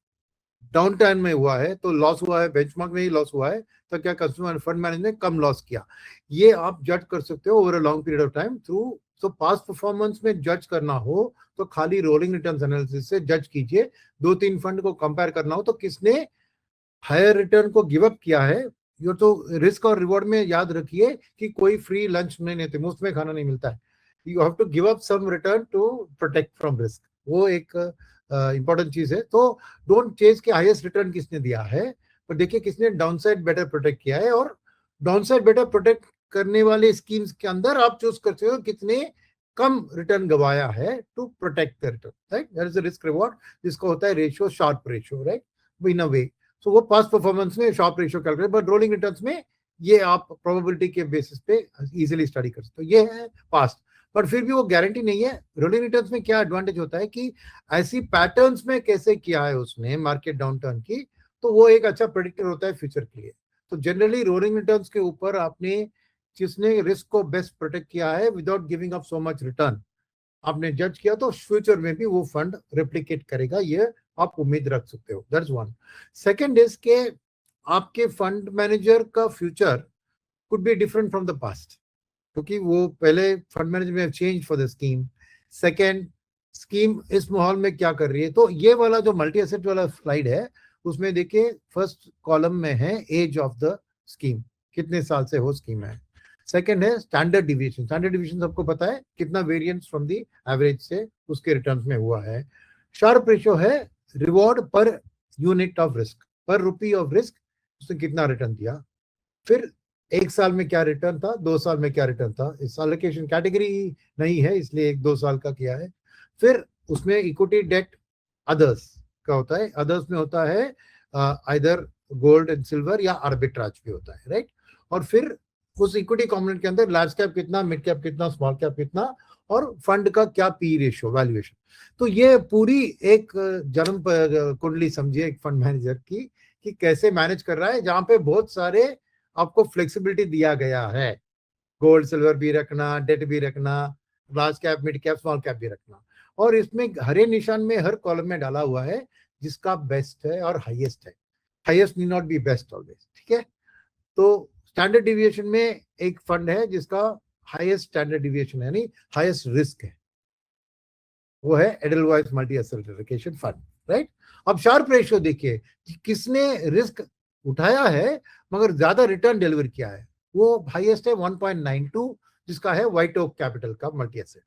डाउन टाइम में हुआ है तो लॉस हुआ है, बेंचमार्क में ही लॉस हुआ है, तो क्या कंज्यूमर फंड मैनेजर ने कम लॉस किया? ये आप जज कर सकते हो over a long period of time through. So past performance में जज करना हो तो खाली रोलिंग रिटर्न्स एनालिसिस से जज कीजिए। 2-3 फंड को कंपेयर करना हो तो किसने हायर रिटर्न को गिव अप किया है। ये तो रिस्क और रिवॉर्ड में याद रखिए कि कोई फ्री लंच नहीं देते, मुफ्त में खाना नहीं मिलता है। You have to give up some return to protect from risk, वो एक इंपॉर्टेंट चीज है। तो डोंट चेज के हाईएस्ट रिटर्न किसने दिया है, पर देखिए किसने डाउनसाइड बेटर प्रोटेक्ट किया है, और डाउनसाइड बेटर प्रोटेक्ट करने वाले स्कीम्स के अंदर आप चूज करते हो कितने कम रिटर्न गवाया है to protect the return, right? That is a risk reward, जिसको होता है ratio, Sharpe ratio, right? In a way. So वो पास्ट परफॉर्मेंस में Sharpe ratio calculate, but rolling returns में ये आप प्रोबेबिलिटी के बेसिस पे इजीली स्टडी कर सकते हो। ये है पास्ट, बट फिर भी वो गारंटी नहीं है। रोलिंग रिटर्न्स में क्या एडवांटेज होता है कि ऐसी पैटर्न्स में कैसे किया है उसने मार्केट डाउन टर्न की, तो वो एक अच्छा प्रेडिक्टर होता है फ्यूचर के लिए। तो जनरली रोलिंग रिटर्न्स के ऊपर आपने जिसने रिस्क को बेस्ट प्रोटेक्ट किया है without giving up so much return, आपने जज किया, तो फ्यूचर में भी वो फंड रेप्लिकेट करेगा, ये आप उम्मीद रख सकते हो, दैट्स वन। सेकंड इज के आपके फंड मैनेजर का future could be different from the past, क्योंकि वो पहले फंड मैनेजर में change for the scheme. Second, scheme इस माहौल में क्या कर रही है। तो ये वाला जो मल्टी एसेट वाला स्लाइड है उसमें देखिए फर्स्ट कॉलम में है एज ऑफ द स्कीम, कितने साल से हो स्कीम है। सेकंड है स्टैंडर्ड डिविएशन, स्टैंडर्ड डिविएशन सबको पता है कितना वेरिएंस फ्रॉम द एवरेज से उसके रिटर्न्स में हुआ है। शार्प रेशियो है reward per unit of risk, पर रुपी ऑफ रिस्क उसने कितना रिटर्न दिया। फिर एक साल में क्या रिटर्न था, 2 साल में क्या रिटर्न था, इस एलोकेशन कैटेगरी नहीं है इसलिए 1-2 साल का किया है। फिर उसमें इक्विटी डेट अदर्स का होता है, अदर्स में होता है आइदर गोल्ड एंड सिल्वर या आर्बिट्राज भी होता है, राइट। और फिर उस इक्विटी कॉम्पोनेंट के अंदर लार्ज कैप कितना, मिड कैप कितना, स्मॉल कैप कितना, और फंड का क्या पी रेशियो, वैल्यूएशन। तो ये पूरी एक जन्म कुंडली समझिए एक फंड मैनेजर की कि कैसे मैनेज कर रहा है, जहां पे बहुत सारे आपको फ्लेक्सिबिलिटी दिया गया है, गोल्ड सिल्वर भी रखना, डेट भी रखना, large cap mid cap small cap भी रखना। और इसमें हरे निशान में हर कॉलम में डाला हुआ है जिसका बेस्ट है और हाईएस्ट है। Highest need not be best always, ठीक है। तो स्टैंडर्ड डिविएशन में एक फंड है जिसका हाईएस्ट स्टैंडर्ड डिविएशन यानी हाईएस्ट रिस्क है, वो है Edelweiss multi asset allocation fund, right. अब शार्प रेशियो देखिए किसने रिस्क उठाया है मगर ज्यादा रिटर्न डिलीवर किया है, वो हाईएस्ट है 1.92 जिसका है व्हाइट ओक कैपिटल का मल्टी एसेट।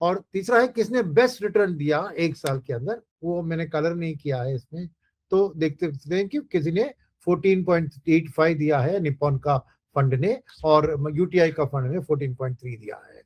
और तीसरा है किसने बेस्ट रिटर्न दिया एक साल के अंदर, वो मैंने कलर नहीं किया है इसमें, तो देखते हैं कि किसी ने 14.85 दिया है निप्पॉन का फंड ने, और यूटीआई का फंड ने 14.3 दिया है,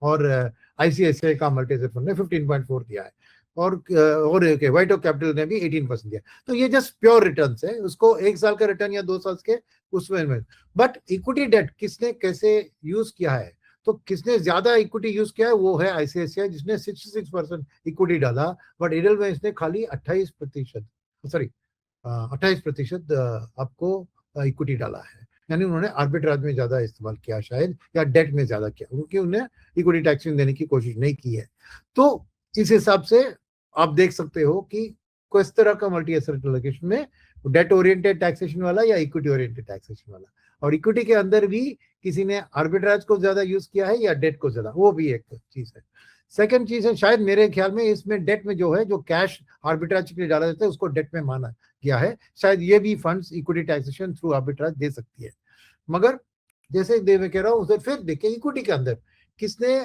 और आईसीआईसीआई का मल्टी एसेट फंड ने 15.4 दिया है, और व्हाइट ओक कैपिटल ने भी 18% दिया। तो ये जस्ट प्योर रिटर्न्स है, उसको एक साल का रिटर्न या 2 साल के उसमें। बट इक्विटी डेट किसने कैसे यूज किया है, तो किसने ज्यादा इक्विटी यूज किया है वो है आईसीआईसीआई जिसने 66% इक्विटी डाला, बट एडलवाइस ने खाली 28%, सॉरी 28% आपको इक्विटी डाला है, यानी उन्होंने आर्बिट्राज में ज्यादा इस्तेमाल किया शायद, या डेट में ज्यादा किया, क्योंकि उन्हें इक्विटी टैक्सिंग देने की कोशिश नहीं की है। तो इस हिसाब से आप देख सकते हो कि किस तरह का मल्टी एसेट एलोकेशन में डेट ओरिएंटेड टैक्सेशन वाला या इक्विटी ओरिएंटेड टैक्सेशन वाला, और इक्विटी के अंदर भी किसी ने आर्बिट्राज को ज्यादा यूज किया है या डेट को ज्यादा, वो भी एक चीज है। सेकंड चीज है शायद मेरे ख्याल में इसमें डेट में जो है जो कैश आर्बिट्राज के लिए डाला जाता है उसको डेट में माना गया है, शायद ये भी funds equity taxation through arbitrage दे सकती है। मगर जैसे मैं कह रहा हूँ उधर फिर देखिए इक्विटी के अंदर किसने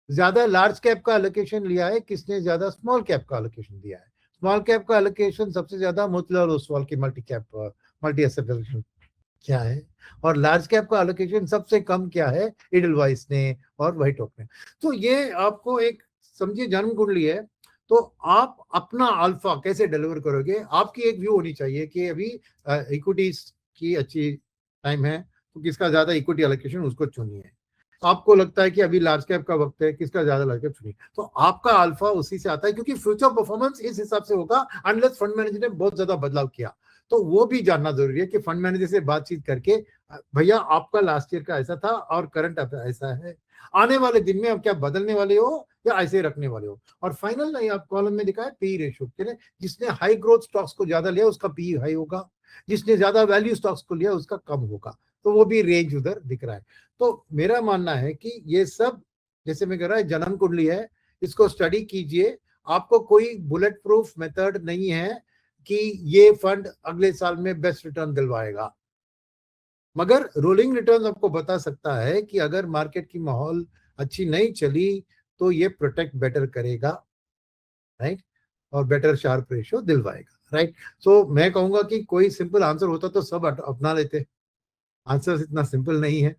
ज्यादा लार्ज कैप का एलोकेशन लिया है, किसने ज्यादा स्मॉल कैप का एलोकेशन दिया है। स्मॉल कैप का एलोकेशन सबसे ज्यादा मोतीलाल ओसवाल की मल्टी एसेट एलोकेशन क्या है, और लार्ज कैप का एलोकेशन सबसे कम क्या है, एडलवाइस ने और व्हाइट ओक ने। तो ये आपको एक समझिए जन्म कुंडली है, तो आप अपना अल्फा कैसे डिलीवर करोगे, आपकी एक व्यू होनी चाहिए कि अभी इक्विटीज की अच्छी टाइम है तो किसका ज्यादा इक्विटी एलोकेशन उसको चुनिए। आपको लगता है कि अभी लार्ज कैप का वक्त है, किसका ज्यादा लार्ज कैप चुनिए, तो आपका अल्फा उसी से आता है, क्योंकि फ्यूचर परफॉर्मेंस इस हिसाब से होगा अनलेस फंड मैनेजर ने बहुत ज्यादा बदलाव किया। तो वो भी जानना जरूरी है कि फंड मैनेजर से बातचीत करके भैया आपका लास्ट ईयर का ऐसा था और करंट ऐसा है, आने वाले दिन में आप क्या बदलने वाले हो या ऐसे रखने वाले हो। और फाइनल नहीं आप कॉलम में दिखा है पी रेशियो, जिसने हाई ग्रोथ स्टॉक्स को ज्यादा लिया उसका पी हाई होगा, जिसने ज्यादा वैल्यू स्टॉक्स को लिया उसका कम होगा, तो वो भी रेंज उधर दिख रहा है। तो मेरा मानना है कि ये सब जैसे मैं कह रहा है जन्म कुंडली है, इसको स्टडी कीजिए। आपको कोई बुलेट प्रूफ मेथड नहीं है कि ये फंड अगले साल में बेस्ट रिटर्न दिलवाएगा, मगर रोलिंग रिटर्न आपको बता सकता है कि अगर मार्केट की माहौल अच्छी नहीं चली तो ये प्रोटेक्ट बेटर करेगा, राइट, और बेटर शार्प रेशियो दिलवाएगा, राइट। सो मैं कहूंगा कि कोई सिंपल आंसर होता तो सब अपना लेते, आंसर इतना सिंपल नहीं है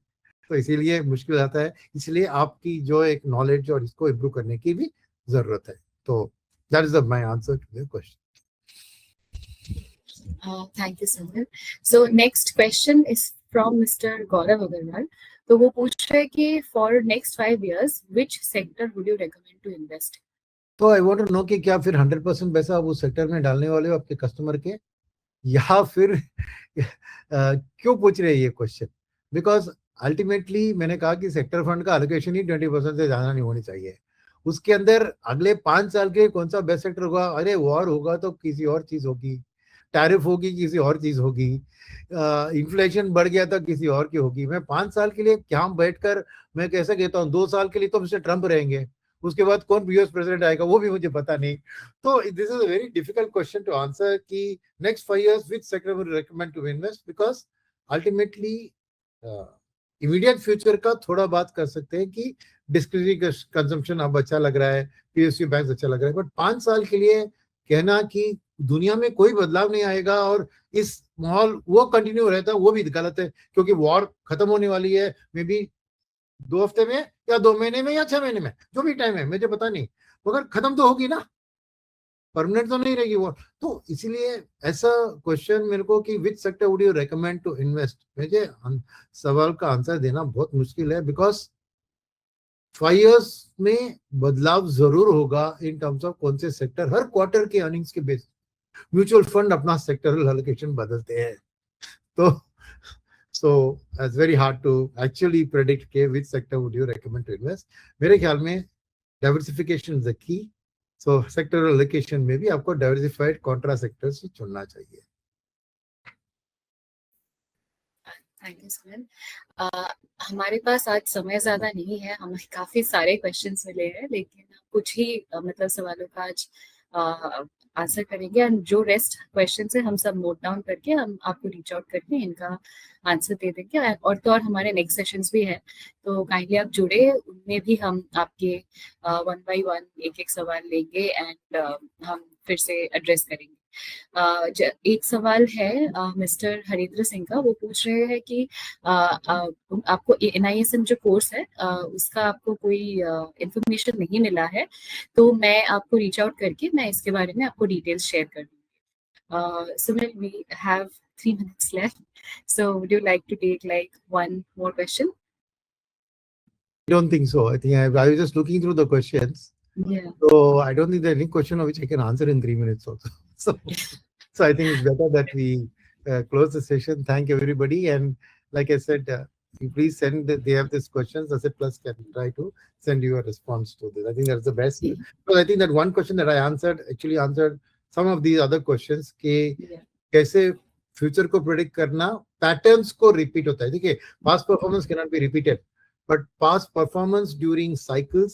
तो इसीलिए मुश्किल आता है, इसलिए आपकी जो एक नॉलेज और इसको इम्प्रूव करने की भी जरूरत है। तो that is my answer to your question. Thank you, Sunil. So next question is from Mr. Gaurav Agarwal. तो वो पूछ रहे हैं कि for next 5 years, which sector would you recommend to invest? तो आई वांट टू नो कि क्या फिर 100% पैसा आप उस सेक्टर में डालने वाले हो आपके कस्टमर के, या फिर क्यों पूछ रहे हैं ये क्वेश्चन। बिकॉज अल्टीमेटली मैंने कहा कि सेक्टर फंड का एलोकेशन ही 20% से ज्यादा नहीं होनी चाहिए, उसके अंदर अगले 5 साल के कौन सा बेस्ट सेक्टर होगा, अरे वॉर होगा तो किसी और चीज होगी, टैरिफ होगी किसी और चीज होगी, इन्फ्लेशन बढ़ गया तो किसी और की होगी। मैं 5 साल के लिए क्या बैठकर मैं कैसे कहता हूँ, 2 साल के लिए तो मिस्टर ट्रंप रहेंगे, उसके बाद कौन यूएस प्रेसिडेंट आएगा वो भी मुझे पता नहीं। तो this is a very difficult question to answer कि next 5 years which sector will recommend to invest, because ultimately immediate future का थोड़ा बात कर सकते हैं कि डिस्क्रिशनरी कंजम्पशन अब अच्छा लग रहा है, पीएसयू बैंक अच्छा लग रहा है, बट 5 साल के लिए कहना कि दुनिया में कोई बदलाव नहीं आएगा और इस माहौल वो कंटिन्यू रहता है, वो भी गलत है, क्योंकि वॉर खत्म होने वाली है मे बी 2 हफ्ते में या 2 महीने में या 6 महीने में, जो भी टाइम है मुझे पता नहीं, मगर खत्म तो होगी ना, परमानेंट तो नहीं रहेगी वो। तो इसीलिए ऐसा क्वेश्चन मेरे को कि which sector would you recommend to invest, मुझे सवाल का आंसर देना बहुत मुश्किल है, बिकॉज 5 years में बदलाव जरूर होगा इन टर्म्स ऑफ कौन से सेक्टर, हर क्वार्टर के अर्निंग्स के बेस म्यूचुअल फंड अपना सेक्टरल एलोकेशन बदलते हैं। तो so it's very hard to actually predict के which sector would you recommend to invest। मेरे ख्याल में diversification is the key, so sectoral allocation में भी आपको diversified contra sectors से चुनना चाहिए। थैंक यू सुमन। हमारे पास आज समय ज्यादा नहीं है, हमें काफी सारे क्वेश्चंस मिले हैं, लेकिन कुछ ही मतलब सवालों का आज आंसर करेंगे, और जो रेस्ट क्वेश्चंस है हम सब नोट डाउन करके हम आपको रीच आउट करके इनका आंसर दे देंगे। और तो और हमारे नेक्स्ट सेशंस भी है, तो काइंडली आप जुड़े, उनमें भी हम आपके 1 by 1 एक सवाल लेंगे एंड हम फिर से एड्रेस करेंगे। एक सवाल है मिस्टर हरिंद्र सिंह का, वो पूछ रहे हैं कि आपको NISM जो कोर्स है उसका आपको कोई इंफॉर्मेशन नहीं मिला है, तो मैं आपको रीच आउट करके मैं इसके बारे में आपको डिटेल्स शेयर कर दूंगी। Sumit, we have 3 minutes left, so would you like to take like one more question? I don't think so. I think I was just looking through the questions. Yeah. So I don't think there's any question of which I can answer in 3 minutes also. So I think it's better that we close the session. Thank everybody. And like I said, you please send, they have these questions, Asset Plus can try to send you a response to this. I think that's the best. Yeah. Because I think that one question that I actually answered some of these other questions कि कैसे फ्यूचर को प्रेडिक्ट करना, पैटर्न्स को रिपीट होता है। देखिए, past performance can not be repeated, but past performance during cycles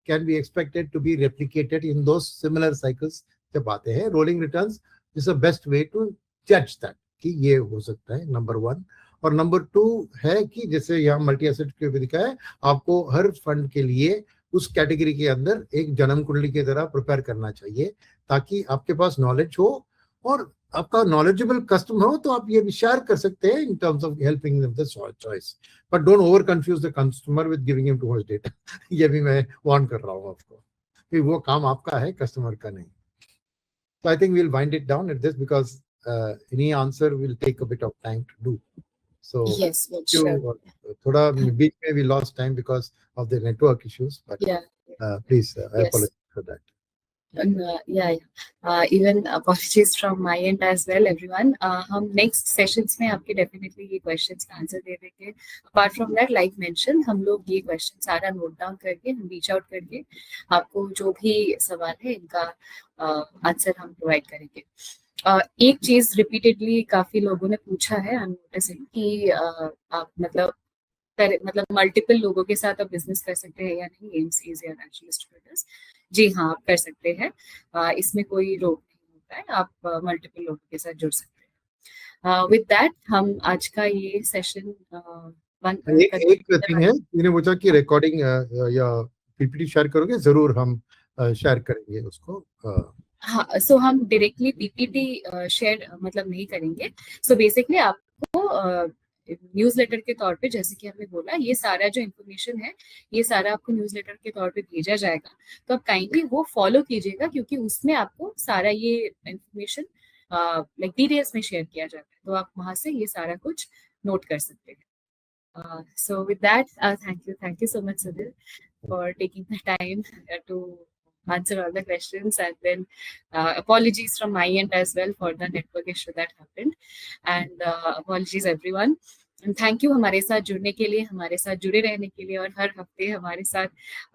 can be expected to be replicated in those similar cycles जब आते हैं। Rolling returns is the best way to जज दैट कि ये हो सकता है, नंबर 1। और नंबर 2 है कि जैसे यहाँ मल्टी एसेट के भी दिखा है, आपको हर फंड के लिए उस कैटेगरी के अंदर एक जन्म कुंडली की तरह प्रिपेयर करना चाहिए, ताकि आपके पास नॉलेज हो और आपका नॉलेजेबल कस्टमर हो, तो आप ये भी शेयर कर सकते हैं in terms of helping them the choice, but don't over confuse the customer with giving him too much data. ये भी मैं वार्न कर रहा हूँ आपको कि वो काम आपका है, कस्टमर का नहीं। So I think we'll wind it down at this because any answer will take a bit of time to do. So yes, sure. थोड़ा बीच में we lost time because of the network issues, but please I apologize for that. Even apologies from my end as well, everyone. हम next sessions में आपके definitely ये questions का answer दे देंगे। Apart from that, like mentioned, हम लोग ये questions सारा note down करके हम reach out करके आपको जो भी सवाल है इनका आंसर हम प्रोवाइड करेंगे। एक चीज रिपीटेडली काफी लोगों ने पूछा है, आई एम नोटिसिंग कि आप मतलब मल्टीपल लोगों के साथ आप बिजनेस कर सकते हैं या नहीं, एमसीज या नेशनल डिस्ट्रीब्यूटर्स। जी हाँ, आप कर सकते हैं, इसमें कोई रोक नहीं होता है, आप मल्टीपल लोगों के साथ जुड़ सकते हैं। विद दैट हम आज का ये सेशन एक थिंग है, मैंने पूछा कि रिकॉर्डिंग या पीपीटी शेयर करोगे, जरूर हम शेयर करेंगे उसको। हाँ, सो हम डायरेक्टली पीपीटी शेयर मतलब नहीं करेंगे। सो बेसिकली आपको न्यूज़लेटर के तौर पे, जैसे कि हमने बोला, ये सारा जो इन्फॉर्मेशन है ये सारा आपको न्यूज़लेटर के तौर पे भेजा जाएगा, तो आप काइंडली वो फॉलो कीजिएगा, क्योंकि उसमें आपको सारा ये इन्फॉर्मेशन लाइक डिटेल्स में शेयर किया जाता है, तो आप वहां से ये सारा कुछ नोट कर सकते हैं। So with that, thank you so much Sudhir for taking the time to answer all the questions, and then apologies from my end as well for the network issue that happened, and apologies everyone. Thank you हमारे साथ जुड़ने के लिए, हमारे साथ जुड़े रहने के लिए, और हर हफ्ते हमारे साथ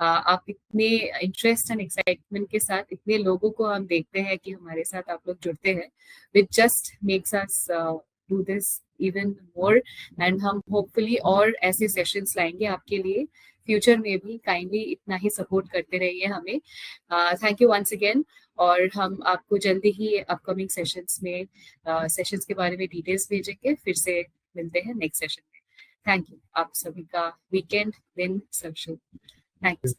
आप इतने इंटरेस्ट एंड एक्साइटमेंट के साथ इतने लोगों को हम देखते हैं कि हमारे साथ आप लोग जुड़ते हैं, which just makes us do this even more. And हम होपफुली और ऐसे सेशंस लाएंगे आपके लिए फ्यूचर में भी। काइंडली इतना ही सपोर्ट करते रहिए हमें। Thank you once again. और हम आपको जल्दी ही अपकमिंग सेशंस में सेशंस के बारे में डिटेल्स भेजेंगे। फिर से मिलते हैं नेक्स्ट सेशन में। Thank you. आप सभी का वीकेंड दिन सब शुभ। Thank you.